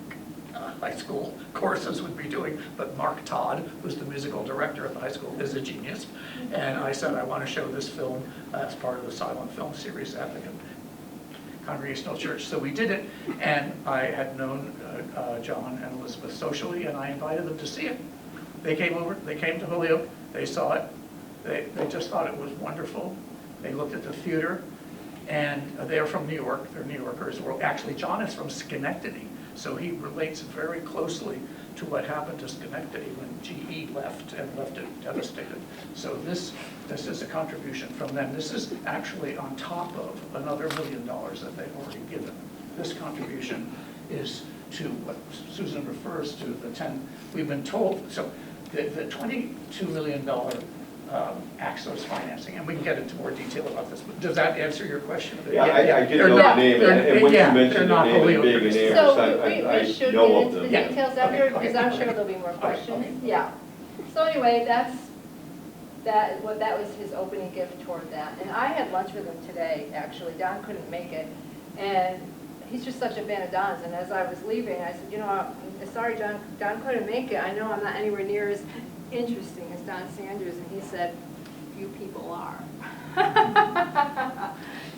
high school choruses would be doing, but Mark Todd, who's the musical director at the high school, is a genius. And I said, I want to show this film as part of the silent film series at the Congregational Church. So we did it, and I had known John and Elizabeth socially, and I invited them to see it. They came over, they came to Holyoke, they saw it, they just thought it was wonderful. They looked at the theater, and they're from New York, they're New Yorkers. Well, actually, John is from Schenectady, so he relates very closely to what happened to Schenectady when GE left and left it devastated. So this is a contribution from them. This is actually on top of another $1 million that they've already given. This contribution is to what Susan refers to, the 10, we've been told, so the $22 million access financing, and we can get into more detail about this, but does that answer your question? Yeah, I did They're know not- the name, they're- and when you yeah, they're mentioned the not name Holyoke and being an based. So Amherst, we should I get know into of the them. details Yeah, after, okay, because I'm okay. sure there'll be more Okay, questions, okay. yeah. So anyway, that was his opening gift toward that. And I had lunch with him today, actually. Don couldn't make it. And he's just such a fan of Don's. And as I was leaving, I said, you know, I'm sorry, Don couldn't make it. I know I'm not anywhere near as interesting as Don Sanders. And he said, you people are.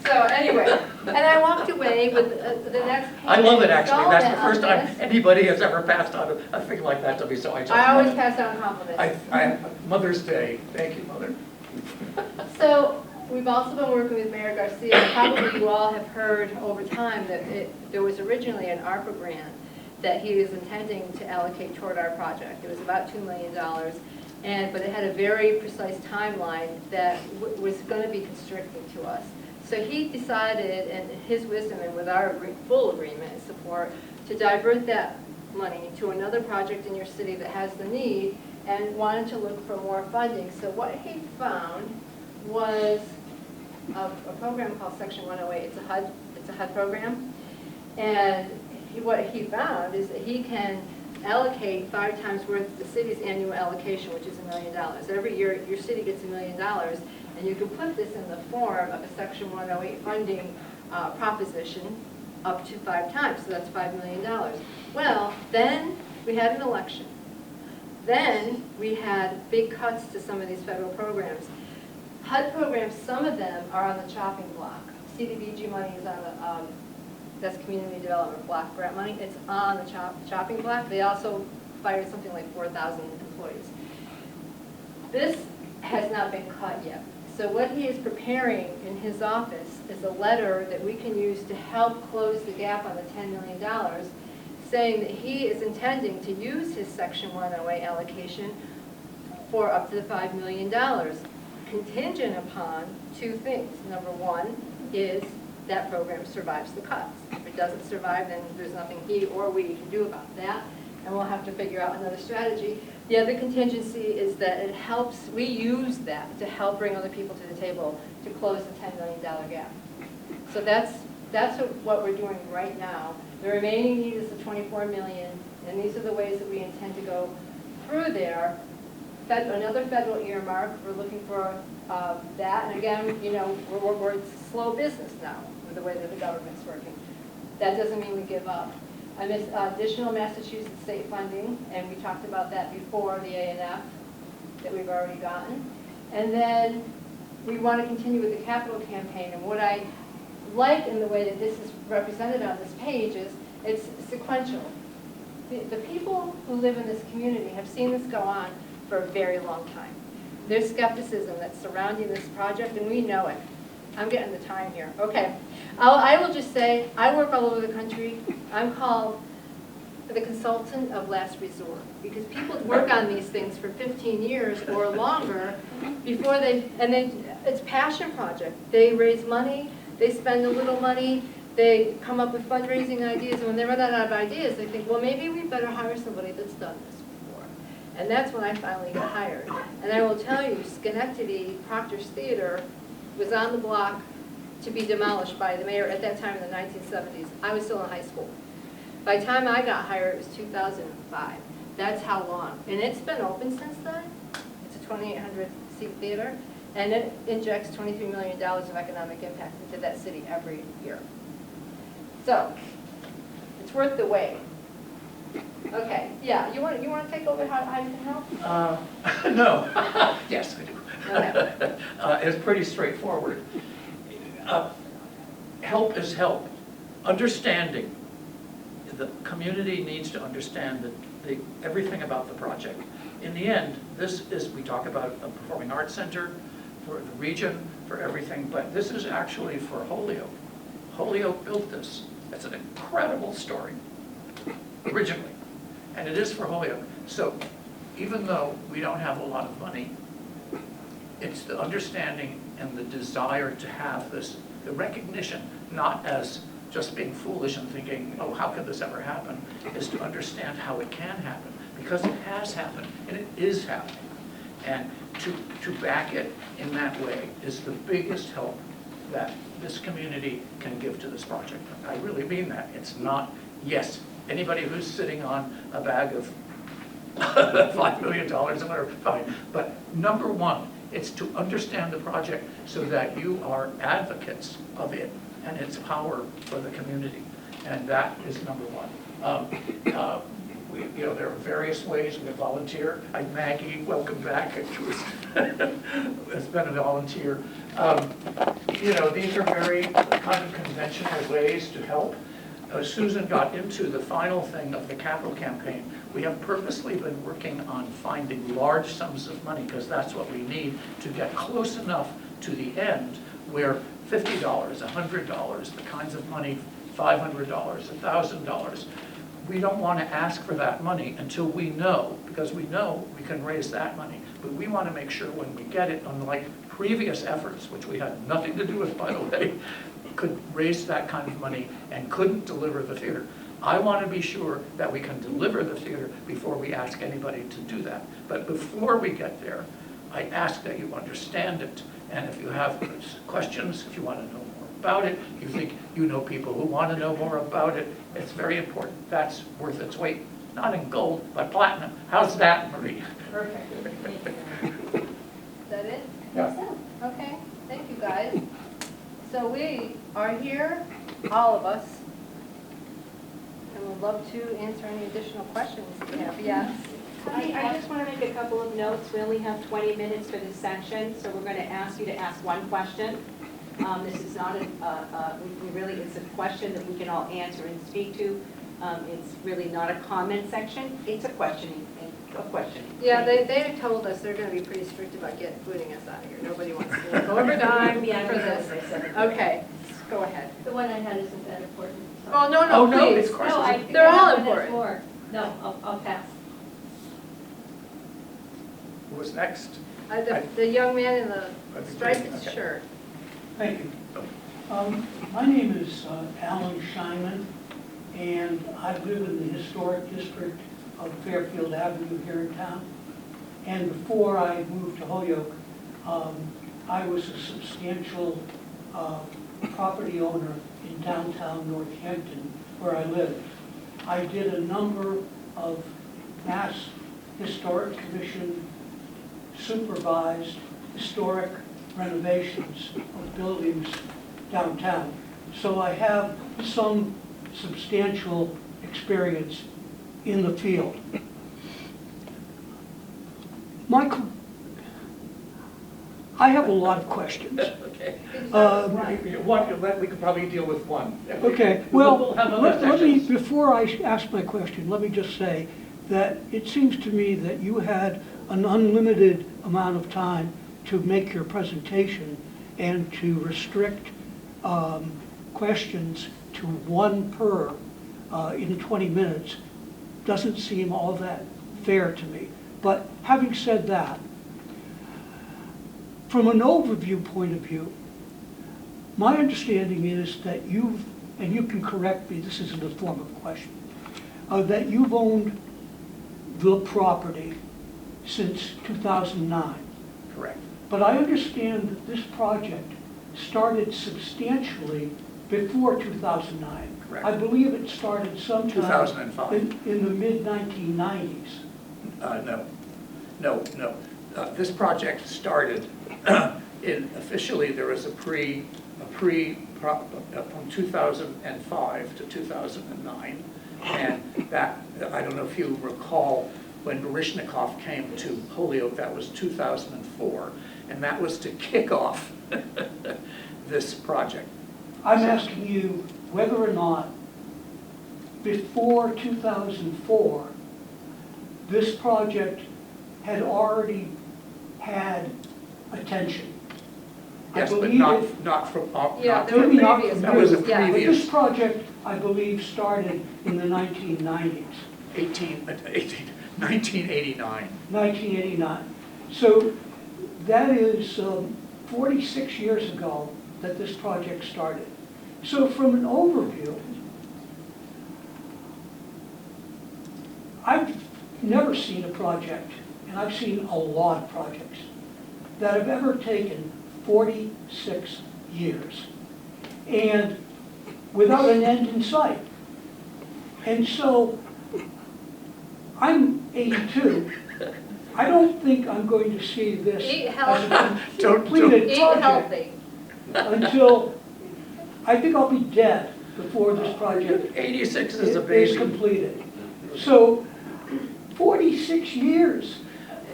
So anyway, and I walked away with the next page. I love it, actually. That's the installment first on time this. anybody has ever passed on a thing like that to me, so I just. I always pass on compliments. Mother's Day, thank you, Mother. So we've also been working with Mayor Garcia. Probably you all have heard over time that there was originally an ARPA grant that he was intending to allocate toward our project. It was about $2 million, but it had a very precise timeline that was going to be constricting to us. So he decided, in his wisdom and with our full agreement and support, to divert that money to another project in your city that has the need and wanted to look for more funding. So what he found was a program called Section 108. It's a HUD program. And what he found is that he can allocate 5 times worth of the city's annual allocation, which is $1 million. Every year, your city gets $1 million, and you can put this in the form of a Section 108 funding proposition up to 5 times, so that's $5 million. Well, then we had an election. Then we had big cuts to some of these federal programs. HUD programs, some of them are on the chopping block. CDBG money is on the, that's Community Development Block Grant money. It's on the chopping block. They also fired something like 4,000 employees. This has not been cut yet. So what he is preparing in his office is a letter that we can use to help close the gap on the $10 million, saying that he is intending to use his Section 108 allocation for up to the $5 million, contingent upon 2 things. Number 1 is that program survives the cuts. If it doesn't survive, then there's nothing he or we can do about that, and we'll have to figure out another strategy. The other contingency is that it helps, we use that to help bring other people to the table to close the $10 million gap. So that's what we're doing right now. The remaining need is the $24 million, and these are the ways that we intend to go through there. Another federal earmark, we're looking for that, and again, you know, we're slow business now with the way that the government's working. That doesn't mean we give up. Additional Massachusetts state funding, and we talked about that before, the A&F that we've already gotten. And then we want to continue with the capital campaign, and what I like in the way that this is represented on this page is it's sequential. The people who live in this community have seen this go on for a very long time. There's skepticism that's surrounding this project, and we know it. I'm getting the time here. Okay. I will just say, I work all over the country. I'm called the consultant of last resort, because people work on these things for 15 years or longer before it's passion project. They raise money, they spend a little money, they come up with fundraising ideas, and when they run out of ideas, they think, well, maybe we better hire somebody that's done this before. And that's when I finally got hired. And I will tell you, Schenectady, Proctor's Theater was on the block to be demolished by the mayor at that time in the 1970s. I was still in high school. By the time I got hired, it was 2005. That's how long. And it's been open since then. It's a 2,800-seat theater, and it injects $23 million of economic impact into that city every year. So, it's worth the wait. Okay, yeah, you want to take over how you can help? No. Yes, I do. Okay. It's pretty straightforward. Help is help. Understanding. The community needs to understand everything about the project. In the end, we talk about a performing arts center for the region, for everything, but this is actually for Holyoke. Holyoke built this. It's an incredible story, originally, and it is for Holyoke. So even though we don't have a lot of money, it's the understanding and the desire to have this, the recognition, not as just being foolish and thinking, oh, how could this ever happen, is to understand how it can happen, because it has happened, and it is happening. And to back it in that way is the biggest help that this community can give to this project. I really mean that. It's not, yes, anybody who's sitting on a bag of $5 million or whatever, fine. But number one, it's to understand the project so that you are advocates of it and its power for the community. And that is number one. There are various ways we volunteer. Maggie, welcome back. Has been a volunteer. These are very kind of conventional ways to help. Susan got into the final thing of the capital campaign. We have purposely been working on finding large sums of money because that's what we need to get close enough to the end where $50, $100, the kinds of money, $500, $1,000, we don't want to ask for that money until we know, because we know we can raise that money. But we want to make sure when we get it, unlike previous efforts, which we had nothing to do with, by the way, could raise that kind of money and couldn't deliver the theater. I want to be sure that we can deliver the theater before we ask anybody to do that. But before we get there, I ask that you understand it. And if you have questions, if you want to know more about it, you think you know people who want to know more about it, it's very important. That's worth its weight, not in gold, but platinum. How's that, Marie? Perfect. Is that it? Yeah. Okay, thank you guys. So we are here, all of us, and would love to answer any additional questions you have. Yes? I just want to make a couple of notes. We only have 20 minutes for this section, so we're going to ask you to ask one question. This is not it's a question that we can all answer and speak to. It's really not a comment section, it's a questioning. Yeah, they told us they're going to be pretty strict about booting us out of here. Nobody wants to work overtime for this. Okay, go ahead. The one I had isn't that important. so- Oh, no, Oh, no, please. it's questions. No, I think They're I have all one that's important. more. No, I'll pass. Who was next? The young man in the Okay. striped shirt. Thank you. My name is Alan Scheinman, and I live in the historic district of Fairfield Avenue here in town. And before I moved to Holyoke, I was a substantial property owner in downtown Northampton, where I lived. I did a number of Mass Historic Commission supervised historic renovations of buildings downtown. So I have some substantial experience in the field. Michael, I have a lot of questions. Okay. We could probably deal with one. Okay, We'll well, have other let me, sections. before I ask my question, let me just say that it seems to me that you had an unlimited amount of time to make your presentation and to restrict questions to one per in 20 minutes doesn't seem all that fair to me. But having said that, from an overview point of view, my understanding is that you've, and you can correct me, this isn't a form of question, that you've owned the property since 2009. Correct. But I understand that this project started substantially before 2009. Correct. I believe it started sometime 2005. in the mid-1990s. No. This project started officially there was a from 2005 to 2009, and that I don't know if you recall when Baryshnikov came to Holyoke, that was 2004, and that was to kick off this project. I'm asking you whether or not before 2004, this project had already had attention. Yes, I but believe it- not from, Yeah, not there were maybe not previous from That was a you, yeah. but previous- this project, I believe, started in the 1990s, 1989. 1989. So that is 46 years ago that this project started. So from an overview, I've never seen a project and I've seen a lot of projects that have ever taken 46 years and without an end in sight. And so I'm 82. I don't think I'm going to see this Eat as healthy. a Don't- completed Eat project healthy. until, I think I'll be dead before this project 86 is a is baby. completed. So 46 years,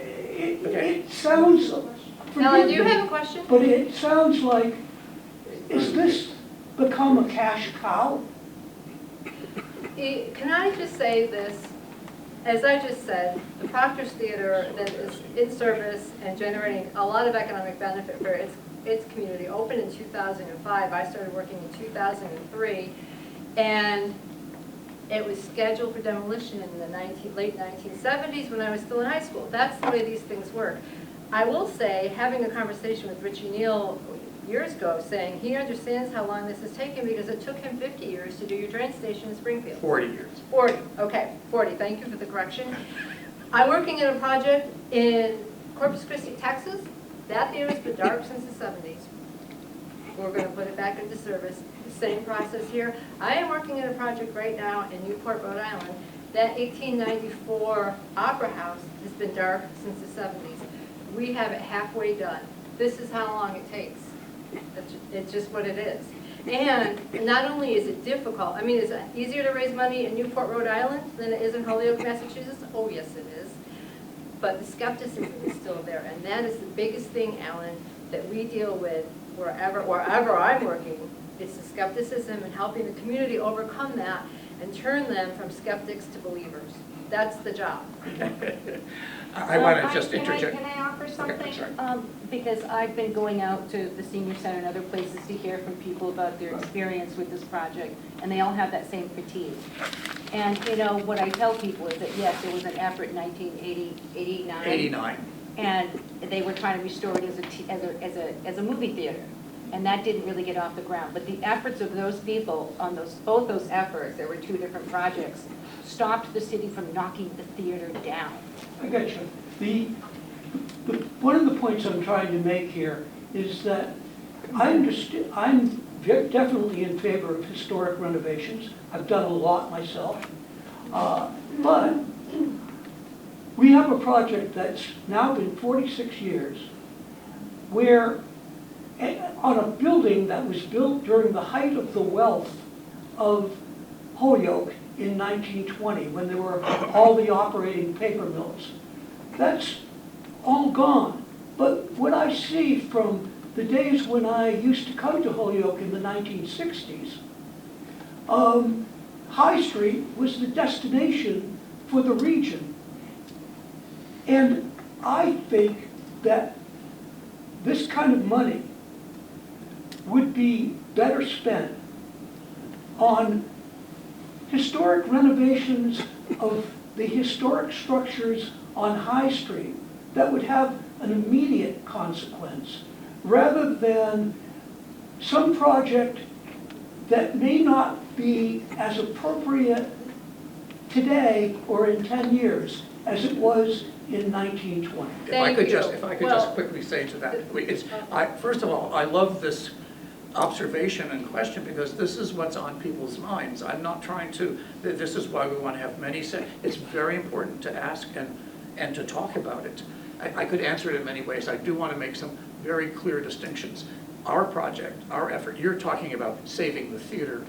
it sounds, Ellen, forgive do you me, have a question? but it sounds like, is this become a cash cow? Can I just say this? As I just said, the Proctor's Theater that is in service and generating a lot of economic benefit for its community opened in 2005. I started working in 2003, and it was scheduled for demolition in the late 1970s when I was still in high school. That's the way these things work. I will say, having a conversation with Richie Neal years ago, saying he understands how long this has taken because it took him 50 years to do your train station in Springfield. 40 years. 40, okay, 40, thank you for the correction. I'm working in a project in Corpus Christi, Texas. That theater's been dark since the 70s. We're gonna put it back into service. Same process here. I am working in a project right now in Newport, Rhode Island. That 1894 Opera House has been dark since the 70s. We have it halfway done. This is how long it takes. It's just what it is. And not only is it difficult, I mean, is it easier to raise money in Newport, Rhode Island than it is in Holyoke, Massachusetts? Oh, yes, it is. But the skepticism is still there, and that is the biggest thing, Alan, that we deal with wherever I'm working. It's the skepticism and helping the community overcome that and turn them from skeptics to believers. That's the job. I want to just interject. Can I offer something? sorry. Because I've been going out to the senior center and other places to hear from people about their experience with this project, and they all have that same fatigue. And, you know, what I tell people is that, yes, there was an effort in 1989. 89. And they were trying to restore it as a movie theater. And that didn't really get off the ground. But the efforts of those people on both those efforts, there were two different projects, stopped the city from knocking the theater down. I got you. One of the points I'm trying to make here is that I'm definitely in favor of historic renovations. I've done a lot myself. But we have a project that's now been 46 years where on a building that was built during the height of the wealth of Holyoke in 1920, when there were all the operating paper mills. That's all gone. But what I see from the days when I used to come to Holyoke in the 1960s, High Street was the destination for the region. And I think that this kind of money would be better spent on historic renovations of the historic structures on High Street that would have an immediate consequence, rather than some project that may not be as appropriate today or in 10 years as it was in 1920. Thank you. If I could just quickly say to that, first of all, I love this observation and question because this is what's on people's minds. I'm not trying to, this is why we want to have many, it's very important to ask and to talk about it. I could answer it in many ways. I do want to make some very clear distinctions. Our project, our effort, you're talking about saving the theater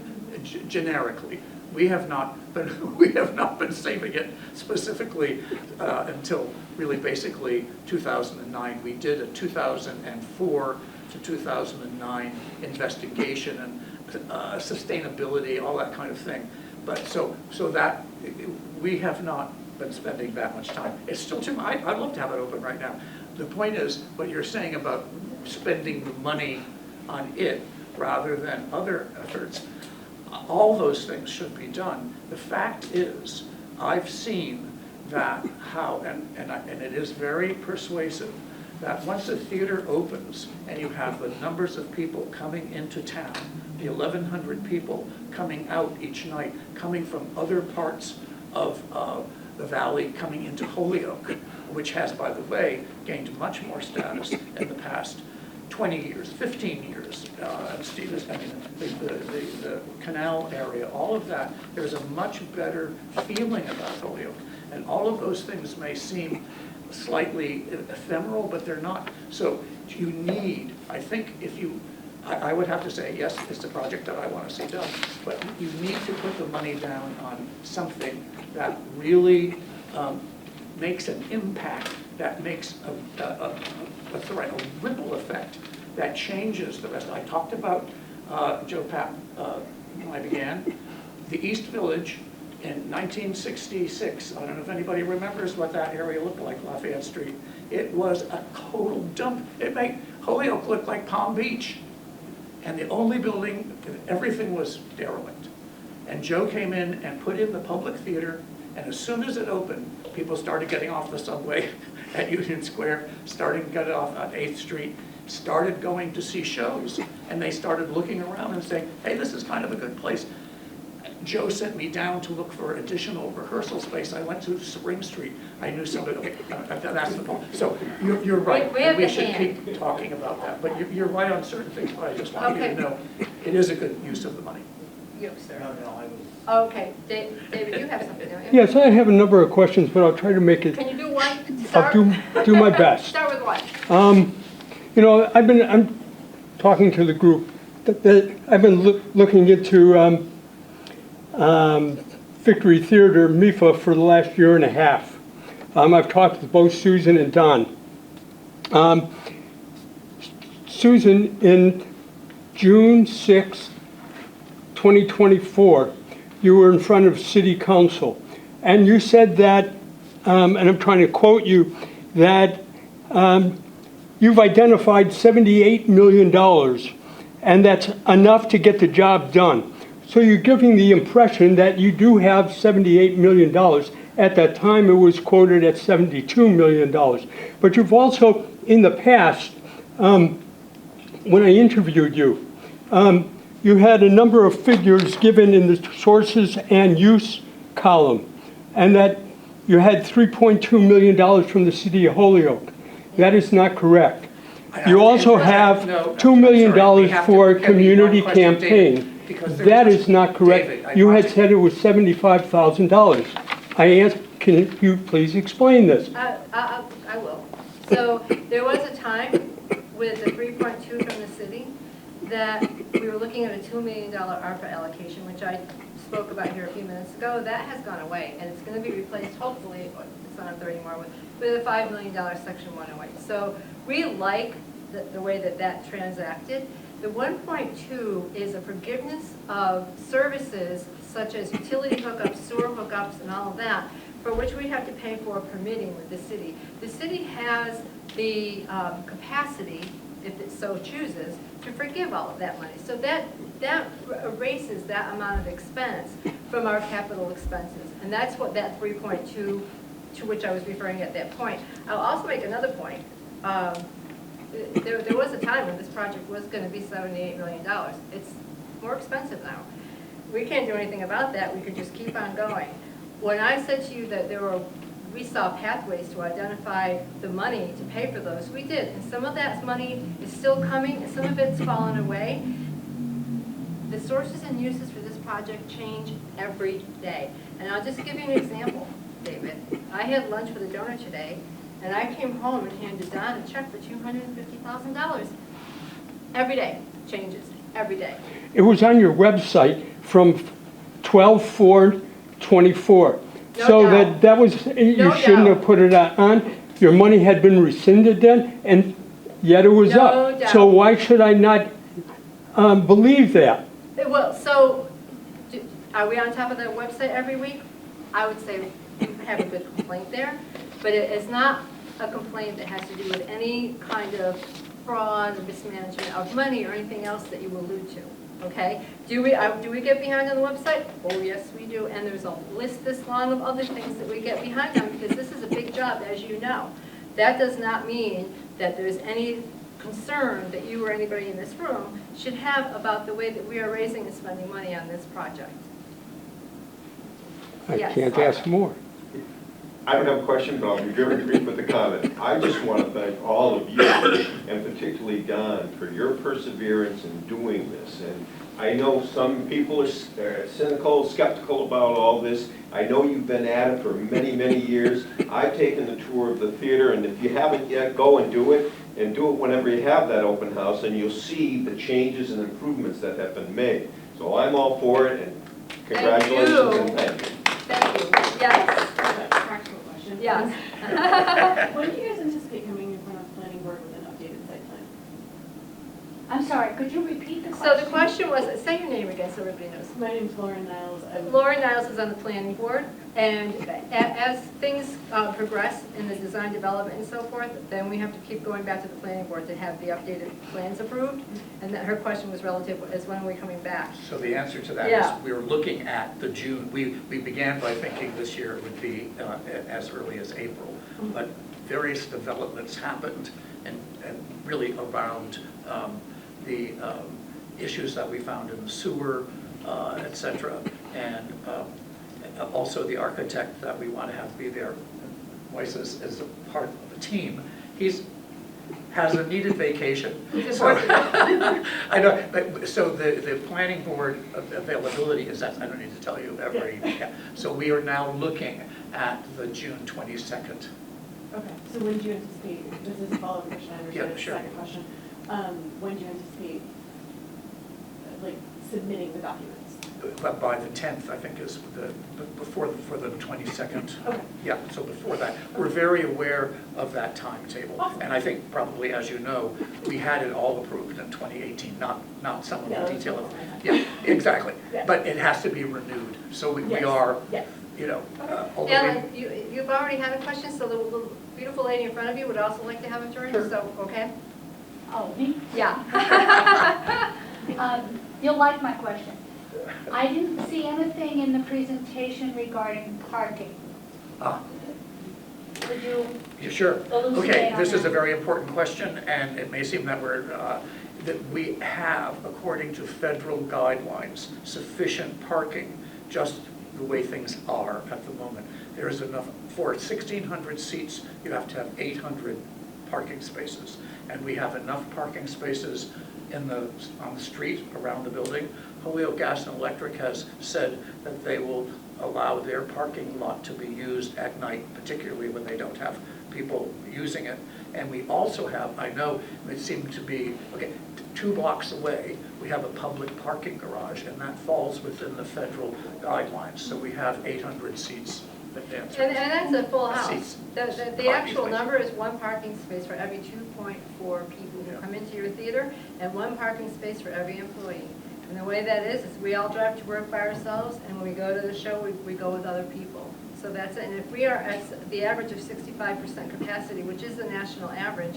generically. We have not been saving it specifically until really basically 2009. We did a 2004 to 2009 investigation and sustainability, all that kind of thing. But so that we have not been spending that much time. It's still too much. I'd love to have it open right now. The point is what you're saying about spending the money on it rather than other efforts. All those things should be done. The fact is, I've seen that how, and it is very persuasive, that once a theater opens and you have the numbers of people coming into town, the 1,100 people coming out each night, coming from other parts of the valley, coming into Holyoke, which has, by the way, gained much more status in the past 20 years, 15 years. And Steve is, I mean, the canal area, all of that, there's a much better feeling about Holyoke. And all of those things may seem slightly ephemeral, but they're not. So you need, I think if you, I would have to say, yes, it's a project that I want to see done, but you need to put the money down on something that really makes an impact, that makes what's the right, a ripple effect that changes the rest. I talked about, Joe Papp, when I began, the East Village in 1966. I don't know if anybody remembers what that area looked like, Lafayette Street. It was a total dump. It made Holyoke look like Palm Beach. And the only building, everything was derelict. And Joe came in and put in the public theater, and as soon as it opened, people started getting off the subway at Union Square, started getting off on 8th Street, started going to see shows, and they started looking around and saying, hey, this is kind of a good place. Joe sent me down to look for additional rehearsal space. I went to Spring Street. I knew somebody, okay, that's the point. So you're right, we should keep talking about that. But you're right on certain things, but I just want you to know it is a good use of the money. You, sir. No, I was. Okay, David, you have something, don't you? Yes, I have a number of questions, but I'll try to make it, Can you do one? I'll do my best. Start with one. You know, I'm talking to the group, that I've been looking into Victory Theater, MIFA, for the last year and a half. I've talked with both Susan and Don. Susan, in June 6, 2024, you were in front of City Council, and you said that, and I'm trying to quote you, that you've identified $78 million, and that's enough to get the job done. So you're giving the impression that you do have $78 million. At that time, it was quoted at $72 million. But you've also, in the past, when I interviewed you, you had a number of figures given in the sources and use column, and that you had $3.2 million from the city of Holyoke. That is not correct. You also have $2 million for community campaign. That is not correct. You had said it was $75,000. I asked, can you please explain this? I will. So there was a time with the 3.2 from the city that we were looking at a $2 million ARPA allocation, which I spoke about here a few minutes ago. That has gone away, and it's going to be replaced, hopefully, it's not up there anymore, with a $5 million Section 108. So we like the way that that transacted. The 1.2 is a forgiveness of services such as utility hookups, sewer hookups, and all of that, for which we have to pay for permitting with the city. The city has the capacity, if it so chooses, to forgive all of that money. So that erases that amount of expense from our capital expenses. And that's what that 3.2, to which I was referring at that point. I'll also make another point. There was a time when this project was going to be $78 million. It's more expensive now. We can't do anything about that. We could just keep on going. When I said to you that we saw pathways to identify the money to pay for those, we did. And some of that money is still coming, and some of it's fallen away. The sources and uses for this project change every day. And I'll just give you an example, David. I had lunch with a donor today, and I came home and handed Don a check for $250,000. Every day changes, every day. It was on your website from 12/4/24. So that was, you shouldn't have put it on. Your money had been rescinded then, and yet it was up. So why should I not believe that? Well, so are we on top of the website every week? I would say we have a good complaint there, but it is not a complaint that has to do with any kind of fraud or mismanagement of money or anything else that you allude to. Okay? Do we get behind on the website? Oh, yes, we do. And there's a list this long of other things that we get behind on, because this is a big job, as you know. That does not mean that there's any concern that you or anybody in this room should have about the way that we are raising and spending money on this project. I Yes. can't ask more. I don't have a question, but I'll be very brief with the comment. I just want to thank all of you, and particularly Don, for your perseverance in doing this. And I know some people are cynical, skeptical about all this. I know you've been at it for many, many years. I've taken the tour of the theater, and if you haven't yet, go and do it. And do it whenever you have that open house, and you'll see the changes and improvements that have been made. So I'm all for it, and congratulations and thank you. Thank you. Yes, Practical question. yes. When do you guys anticipate coming in front of the planning board with an updated site plan? I'm sorry, could you repeat the So question? the question was, say your name again so everybody knows. My name's Lauren Niles. Laura Niles is on the planning board, and as things progress in the design development and so forth, then we have to keep going back to the planning board to have the updated plans approved. And that her question was relative, is when are we coming back? So the answer to that Yeah. is, we were looking at the June, we began by thinking this year would be as early as April, but various developments happened, and really around the issues that we found in the sewer, et cetera, and also the architect that we want to have be there, Weiss is a part of the team. Has a needed vacation. So, I know, but, so the planning board availability is, that I don't need to tell you yeah. So we are now looking at the June 22nd. Okay, so when do you anticipate, this is a follow-up question, I understand, Yeah, sure. second question. When do you anticipate, like, submitting the documents? But by the 10th, I think is for the 22nd. Okay. Yeah, so before that. We're very aware of that timetable. Awesome. And I think probably, as you know, we had it all approved in 2018, not some of Yeah, the that's detail what of, I had. yeah, exactly. Yeah. But it has to be renewed. So we Yes. are, Yes. you know, although Ellen, you've already had a question, so the beautiful lady in front of you would also like to have a turn, so, okay? Oh, me? Yeah. You'll like my question. I didn't see anything in the presentation regarding parking. Could you Yeah, sure. elucidate Okay, on this is a that? very important question, and it may seem that that we have, according to federal guidelines, sufficient parking, just the way things are at the moment. There is enough, for 1,600 seats, you have to have 800 parking spaces. And we have enough parking spaces on the street around the building. Holyoke Gas and Electric has said that they will allow their parking lot to be used at night, particularly when they don't have people using it. And we also have, I know it seemed to be, 2 blocks away, we have a public parking garage, and that falls within the federal guidelines. So we have 800 seats. And that's a full house. Seats. The actual number is 1 parking space for every 2.4 people who come into your theater, and 1 parking space for every employee. And the way that is we all drive to work by ourselves, and when we go to the show, we go with other people. So that's it. And if we are at the average of 65% capacity, which is the national average,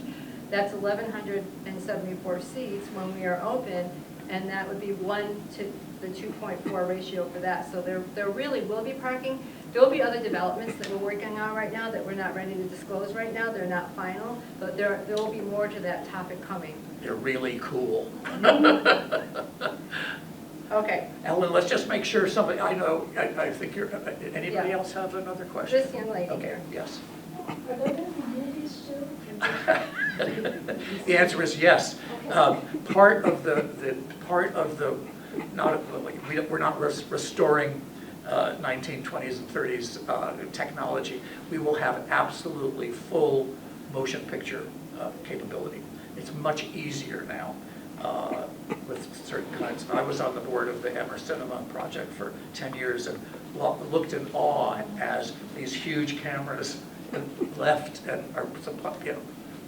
that's 1,174 seats when we are open, and that would be 1 to the 2.4 ratio for that. So there really will be parking. There will be other developments that we're working on right now that we're not ready to disclose right now. They're not final, but there will be more to that topic coming. They're really cool. Okay. Ellen, let's just make sure somebody, I know, I think you're, anybody Yeah. else have another question? This young lady Okay, here. yes. Are there going to be amenities too? The answer is yes. Part of the, we're not restoring 1920s and 30s technology. We will have absolutely full motion picture capability. It's much easier now with certain kinds. I was on the board of the Emmer Cinema project for 10 years and looked in awe as these huge cameras left and are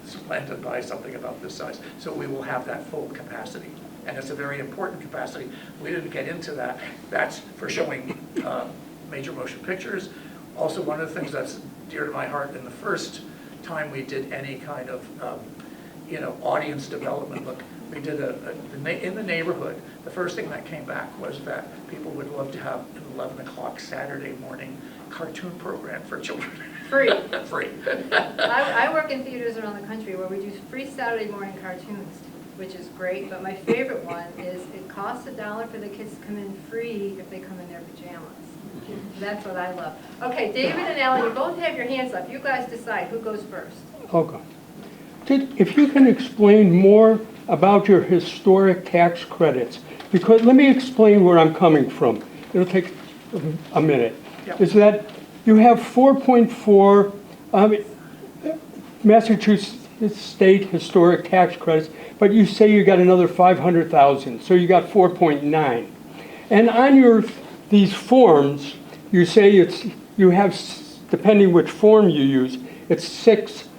supplanted by something about this size. So we will have that full capacity. And it's a very important capacity. We didn't get into that. That's for showing major motion pictures. Also, one of the things that's dear to my heart, in the first time we did any kind of audience development, look, we did in the neighborhood, the first thing that came back was that people would love to have an 11 o'clock Saturday morning cartoon program for children. Free. Free. I work in theaters around the country where we do free Saturday morning cartoons, which is great, but my favorite one is it costs $1 for the kids to come in free if they come in their pajamas. That's what I love. Okay, David and Alan, you both have your hands up. You guys decide who goes first. Okay. If you can explain more about your historic tax credits, because let me explain where I'm coming from. It'll take a minute. Yep. Is that you have 4.4 Massachusetts state historic tax credits, but you say you got another 500,000, so you got 4.9. And on these forms, you say you have, depending which form you use, it's 6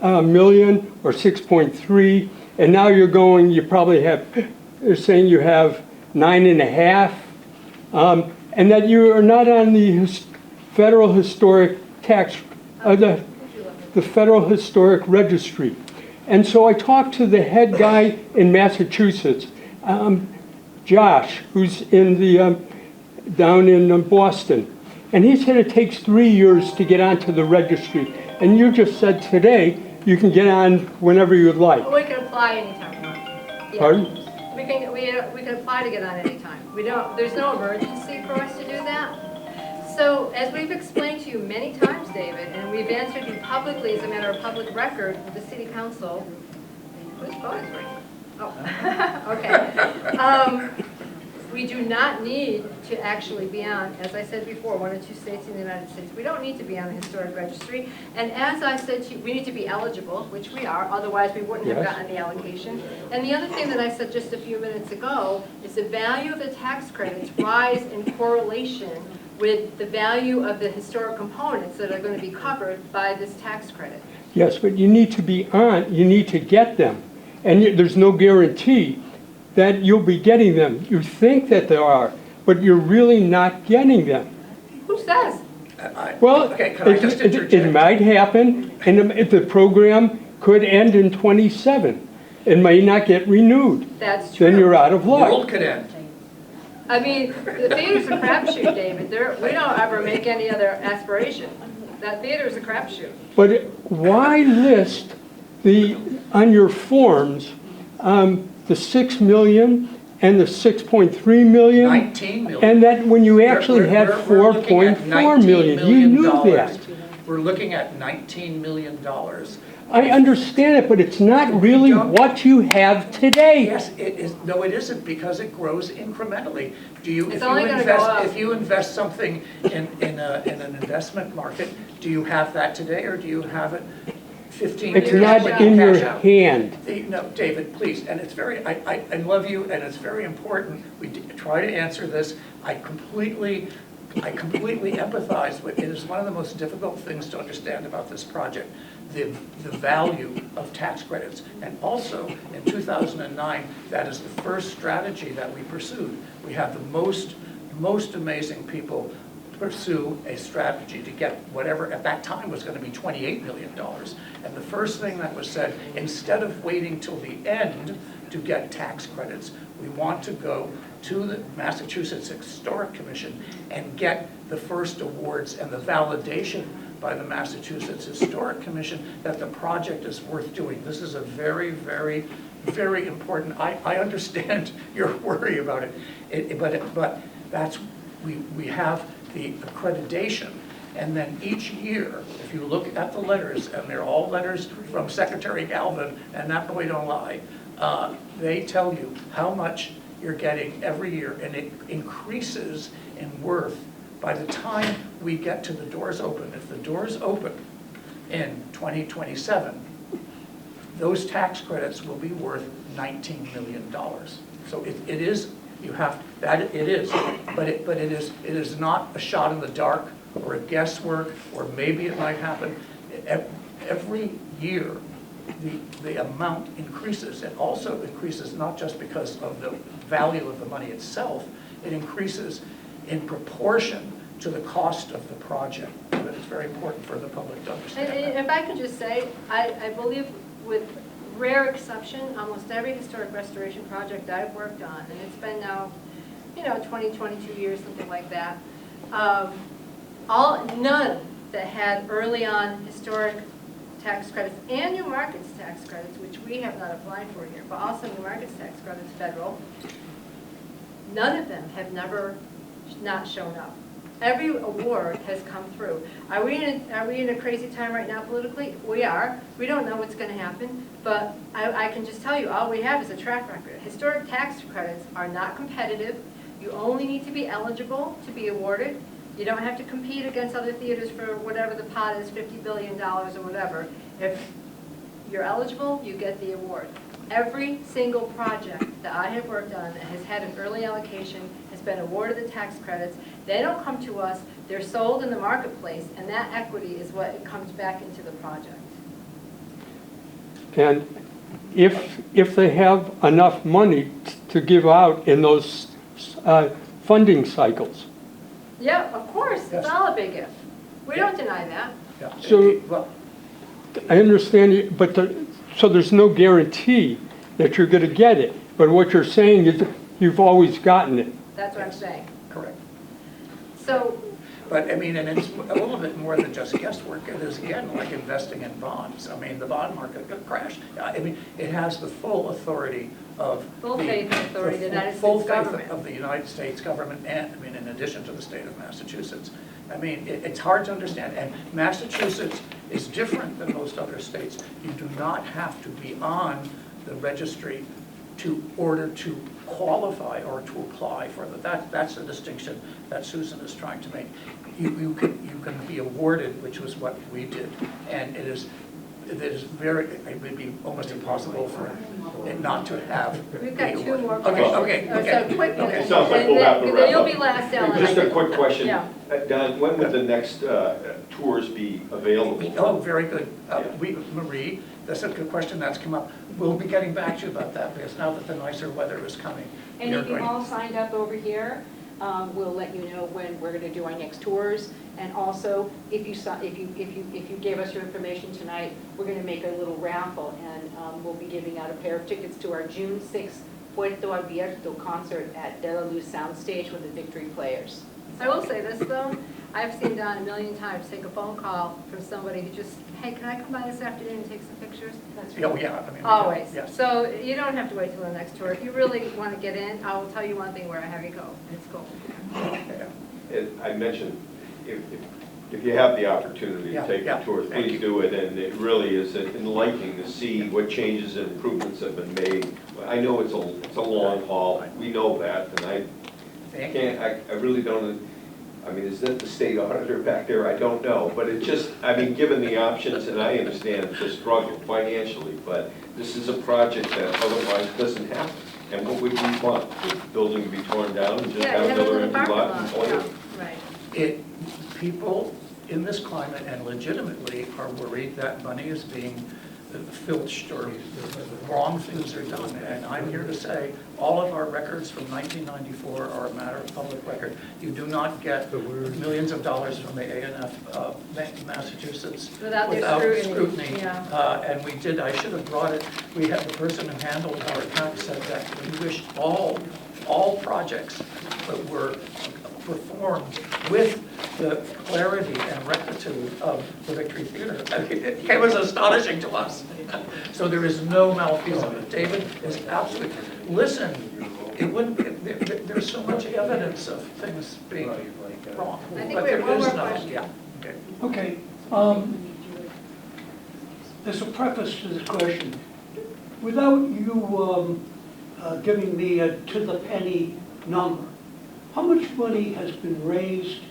million or 6.3, and now you probably have, they're saying you have 9.5, and that you are not on the federal historic tax, the Federal Historic Registry. And so I talked to the head guy in Massachusetts, Josh, who's down in Boston. And he said it takes 3 years to get onto the registry. And you just said today you can get on whenever you'd like. We can apply anytime. Yeah. Pardon? We can apply to get on anytime. There's no emergency for us to do that. So, as we've explained to you many times, David, and we've answered you publicly as a matter of public record with the city council, whose phone is ringing? Oh, okay. We do not need to actually be on, as I said before, 1 or 2 states in the United States. We don't need to be on the historic registry. And as I said to you, we need to be eligible, which we are, otherwise we wouldn't have gotten the allocation. And the other thing that I said just a few minutes ago is the value of the tax credits rise in correlation with the value of the historic components that are going to be covered by this tax credit. Yes, but you need to be on, you need to get them. And there's no guarantee that you'll be getting them. You think that there are, but you're really not getting them. Who says? Well, Okay, can I just interject? it might happen, and the program could end in '27. It may not get renewed. That's true. Then you're out of luck. World could end. I mean, the theater's a crapshoot, David. We don't ever make any other aspiration. That theater's a crapshoot. But why list on your forms the 6 million and the 6.3 million? 19 million. And that when you actually had We're looking at 4.4 million, you knew that. We're looking at $19 million. I understand it, but it's not really what you have today. Yes, it is. No, it isn't, because it grows incrementally. It's only gonna go up. If you invest something in an investment market, do you have that today, or do you have it 15 years? It's not when in you your cash out? hand. No, David, please, and it's I love you, and it's very important. We try to answer this. I completely empathize with it. Is one of the most difficult things to understand about this project. The value of tax credits. And also, in 2009, that is the first strategy that we pursued. We had the most amazing people pursue a strategy to get whatever at that time was going to be $28 million. And the first thing that was said, instead of waiting till the end to get tax credits, we want to go to the Massachusetts Historic Commission and get the first awards and the validation by the Massachusetts Historic Commission that the project is worth doing. This is a very, very, very important, I understand your worry about it, but that's, we have the accreditation, and then each year, if you look at the letters, and they're all letters from Secretary Galvin, and that boy don't lie, they tell you how much you're getting every year, and it increases in worth by the time we get to the doors open. If the doors open in 2027, those tax credits will be worth $19 million. So it is, you have, that it is, but it is not a shot in the dark or a guesswork, or maybe it might happen. Every year, the amount increases. It also increases not just because of the value of the money itself, it increases in proportion to the cost of the project. That is very important for the public to understand. And if I could just say, I believe with rare exception, almost every historic restoration project I've worked on, and it's been now, 20, 22 years, something like that, none that had early on historic tax credits and new markets tax credits, which we have not applied for here, but also new markets tax credits, federal, none of them have never not shown up. Every award has come through. Are we in a crazy time right now politically? We are. We don't know what's going to happen, but I can just tell you, all we have is a track record. Historic tax credits are not competitive. You only need to be eligible to be awarded. You don't have to compete against other theaters for whatever the pot is, $50 billion or whatever. If you're eligible, you get the award. Every single project that I have worked on that has had an early allocation has been awarded the tax credits. They don't come to us, they're sold in the marketplace, and that equity is what comes back into the project. And if they have enough money to give out in those funding cycles. Yeah, of course, Yes. it's all a big if. We don't deny that. Yeah. So- Well, I understand, but so there's no guarantee that you're going to get it. But what you're saying is you've always gotten it. That's what I'm saying. correct. So, But, I mean, and it's a little bit more than just guesswork. It is, again, like investing in bonds. I mean, the bond market could crash. I mean, it has the full authority of. Full faith and authority of the United Full States faith government. of the United States government and, I mean, in addition to the state of Massachusetts. I mean, it's hard to understand. And Massachusetts is different than most other states. You do not have to be on the registry to order to qualify or to apply for that's the distinction that Susan is trying to make. You can be awarded, which was what we did, and it is it would be almost impossible for it not to have. we've got the two award. more Okay, questions. okay. So quick, Okay. Sounds like and we'll have to then wrap you'll up. be last, Ellen. Just a quick question. Yeah. Don, when would the next tours be available? Oh, very good. Yeah. Marie, that's a good question that's come up. We'll be getting back to you about that because now that the nicer weather is coming. And we are if you going- all signed up over here, we'll let you know when we're going to do our next tours. And also, if you gave us your information tonight, we're going to make a little raffle, and we'll be giving out a pair of tickets to our June 6th Puerto Abierto concert at De La Luz Soundstage with the Victory Players. I will say this, though, I've seen Don a million times take a phone call from somebody who just, hey, can I come by this afternoon and take some pictures? Oh, yeah. I mean, Always. Yes. So you don't have to wait till the next tour. If you really want to get in, I will tell you one thing where I have you go. It's cool. Yeah. I mentioned, if you have the opportunity Yeah, to take the yeah, tour, thank please you. do it. And it really is enlightening to see what changes and improvements have been made. I know it's a long haul, we know that, and Thank you. I really don't, I mean, is that the state auditor back there? I don't know, but it just, I mean, given the options, and I understand the struggle financially, but this is a project that otherwise doesn't happen. And what would we want? The building to be torn down and just Yeah, have you have a another little empty parking lot? and lot. oil? Yeah, right. People in this climate and legitimately are worried that money is being filched or wrong things are done. And I'm here to say, all of our records from 1994 are a matter of public record. You do not get millions of dollars from the A&F Massachusetts Without their scrutiny, yeah. And we did, I should have brought it, we had the person who handled our account said that we wished all projects that were performed with the clarity and rectitude of the Victory Theater. I mean, it was astonishing to us. So there is no malfeasance. David is absolutely, listen, it wouldn't, there's so much evidence of things being wrong. I think But we have there one is more none. question. Yeah, okay. Okay, there's a preface to this question. Without you giving me a to-the-penny number, how much money has been raised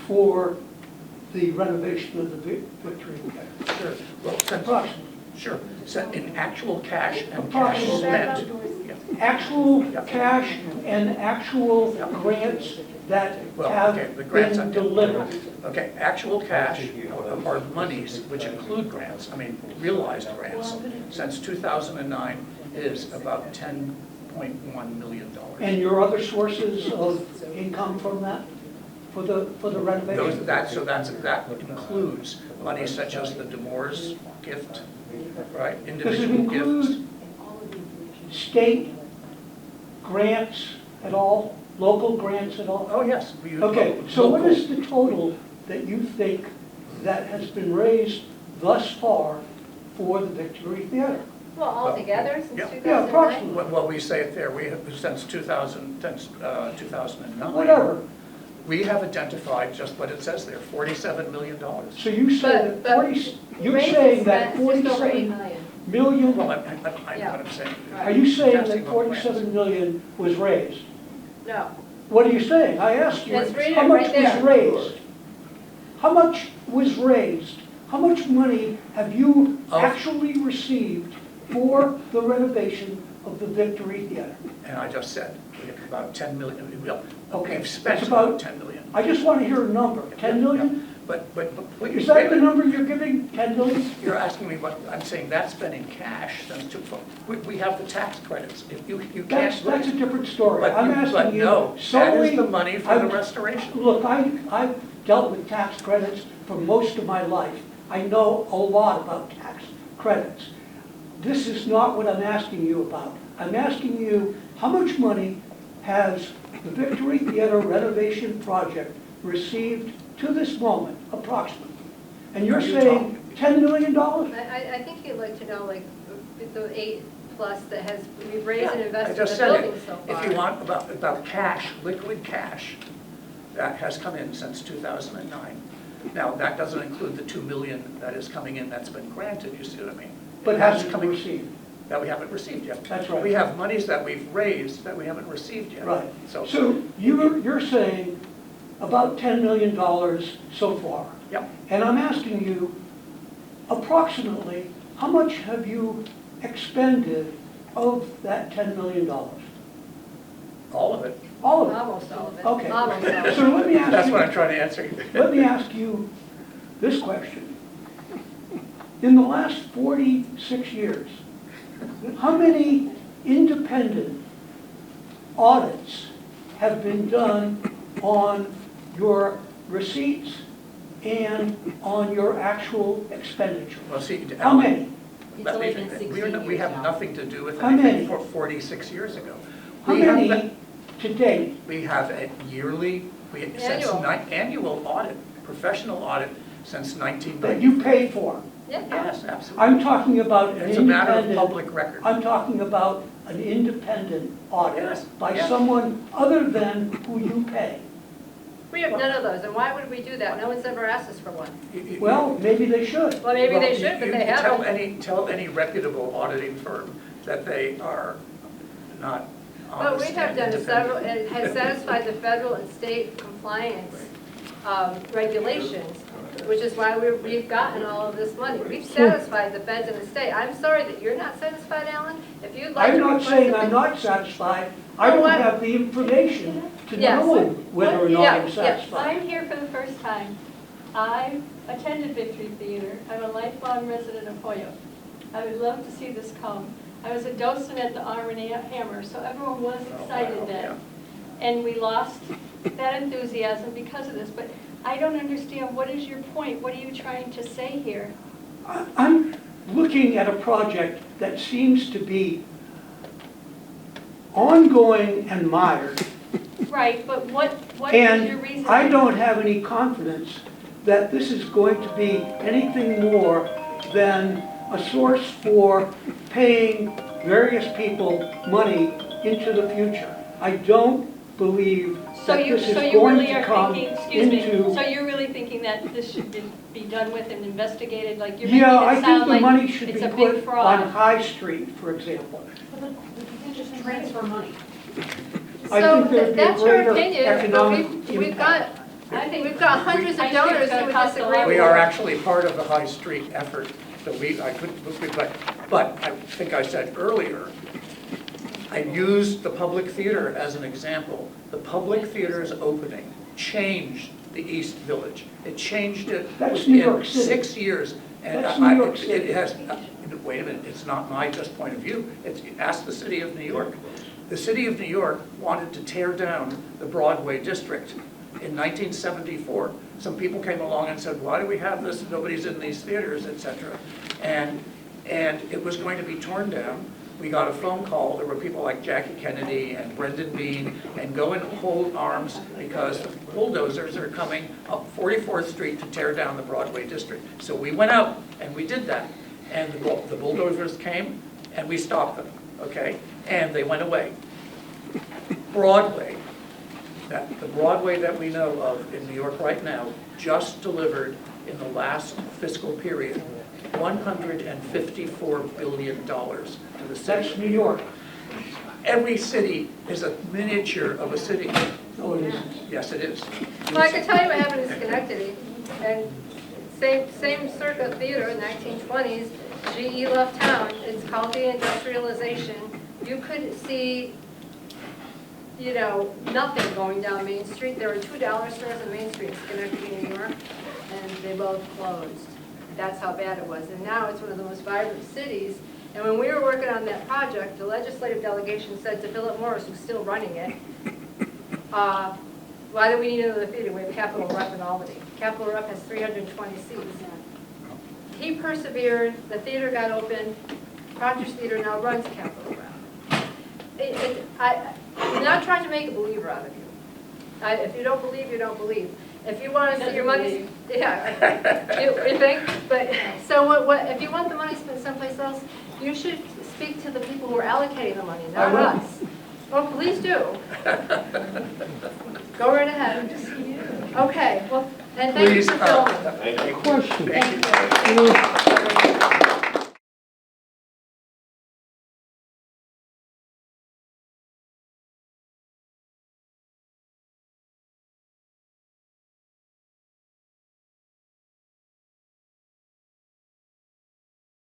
for the renovation of the Victory? Sure. Well, Approximately. sure. So in actual cash and cash spent. Yeah. Actual cash and actual grants that Well, have okay, the grants been I've got. delivered. Okay, actual cash are monies which include grants, I mean, realized grants, since 2009 is about $10.1 million. And your other sources of income from that, for the renovation? That includes money such as the Demores gift, right, Does it individual gifts. include state grants at all, local grants at all? Oh, yes. Okay, so what is the total that you think that has been raised thus far for the Victory Theater? Well, altogether, since Yeah. 2009? Yeah, approximately. Well, we say it there, we have, since 2009. Whatever. We have identified just what it says there, $47 million. So you say that But 40, you're Raise saying is that just over 8 47 million. million, Well, I know what I'm saying. are you saying Testing that on plans. 47 million was raised? No, What are you saying? I asked you, Let's read how it much right there. was raised? How much was raised? How much money have you Of- actually received for the renovation of the Victory Theater? And I just said, we have about 10 million, Okay, we've spent it's about about- 10 million. I just want to hear a number, 10 million? Yeah. But what Is you're that the saying, number you're giving, 10 million? you're asking me what, I'm saying that's been in cash, we have the tax credits. If you That's can't. a different story. But I'm you- but asking you no, that solely. is the money for the I'm- restoration. Look, I've dealt with tax credits for most of my life. I know a lot about tax credits. This is not what I'm asking you about. I'm asking you, how much money has the Victory Theater renovation project received to this moment, approximately? And you're Are you saying $10 million? I think you'd like to know, like, the 8 plus that has, we've raised and I invested in just the said it. building so far. If you want about cash, liquid cash, that has come in since 2009. Now, that doesn't include the 2 million that is coming in that's been granted, you see what I mean? But It hasn't hasn't come been in- received. That we haven't received yet. That's right. We have monies that we've raised that we haven't received yet. Right. So, So you're saying about $10 million so far. yep, And I'm asking you, approximately, how much have you expended of that $10 million? all of it. All of it? Almost all of it. Okay. Almost all of it. So let me ask That's what I'm you, trying to answer you. let me ask you this question. In the last 46 years, how many independent audits have been done on your receipts and on your actual expenditure? Well, see, How many? let me- It's only been 16 we have years now. nothing to do with How many? anything for 46 years ago. How We have many that- to date? We have a yearly, Annual. annual audit, professional audit since That 1990. you pay for? Yeah. Yes, absolutely. I'm talking about an It's a matter of independent, public record. I'm talking about an independent audit Yes, by yes. someone other than who you pay. We have none of those, and why would we do that? No one's ever asked us for one. Well, maybe they should. Well, maybe they Well, should, but you they can haven't. Tell any reputable auditing firm that they are not But honest we have and done several, independent. it has satisfied the federal and state compliance regulations, which is why we've gotten all of this money. We've satisfied the feds and the state. I'm sorry that you're not satisfied, Alan. If you'd like to. I'm not request saying a- I'm not satisfied. I Oh, don't what? have the information to Yes. know whether or not Yeah, I'm yeah. satisfied. I'm here for the first time. I've attended Victory Theater. I'm a lifelong resident of Holyoke. I would love to see this come. I was a docent at the Arm and Hammer, so everyone was Oh, excited wow, then. yeah. And we lost that enthusiasm because of this. But I don't understand, what is your point? What are you trying to say here? I'm looking at a project that seems to be ongoing and mired. Right, but what is your reason? And I don't have any confidence that this is going to be anything more than a source for paying various people money into the future. I don't believe So that you, this is so you going really to are come thinking, excuse me, into. so you're really thinking that this should be done with and investigated, like you're making Yeah, I it think sound the like money should be it's a big put on fraud. High Street, for example. Just transfer money. I So think there'd be a that's your greater opinion, but economic we've impact. got, I think we've got hundreds of High Street's donors gonna who would cost a disagree lot with We you. are actually part of the High Street effort, so I couldn't, but I think I said earlier, I used the public theater as an example. The public theater's opening changed the East Village. It changed it That's New York in City. 6 years. And That's New York City. It has, wait a minute, it's not my just point of view. Ask the city of New York. The city of New York wanted to tear down the Broadway district in 1974. Some people came along and said, why do we have this? Nobody's in these theaters, et cetera. And it was going to be torn down. We got a phone call. There were people like Jackie Kennedy and Brendan Bean, and go and hold arms because the bulldozers are coming up 44th Street to tear down the Broadway district. So we went out and we did that. And the bulldozers came and we stopped them, okay? And they went away. Broadway That the Broadway that we know of in New York right now just delivered in the last fiscal period $154 billion to the That's city. New York. Every city is a miniature of a city. Oh, it isn't. Yes, it is. Well, I can tell you what happened in Schenectady, and same circuit theater, 1920s, GE left town, it's called deindustrialization. You could see, you know, nothing going down Main Street. There were $2 stores on Main Street in Schenectady, New York, and they both closed. That's how bad it was. And now it's one of the most vibrant cities. And when we were working on that project, the legislative delegation said to Philip Morris, who's still running it, why do we need another theater? We have Capitol Rep in Albany. Capitol Rep has 320 seats. He persevered, the theater got open, Proctor's Theater now runs Capitol Rep. I'm not trying to make a believer out of you. If you don't believe, you don't believe. If you want to see your money, yeah, you think? But, so what, if you want the money spent someplace else, you should speak to the people who are allocating the money, not us. Oh, please do. Go right ahead. Okay, well, and thank you Please, for filming. Thank you. Question. Thank you.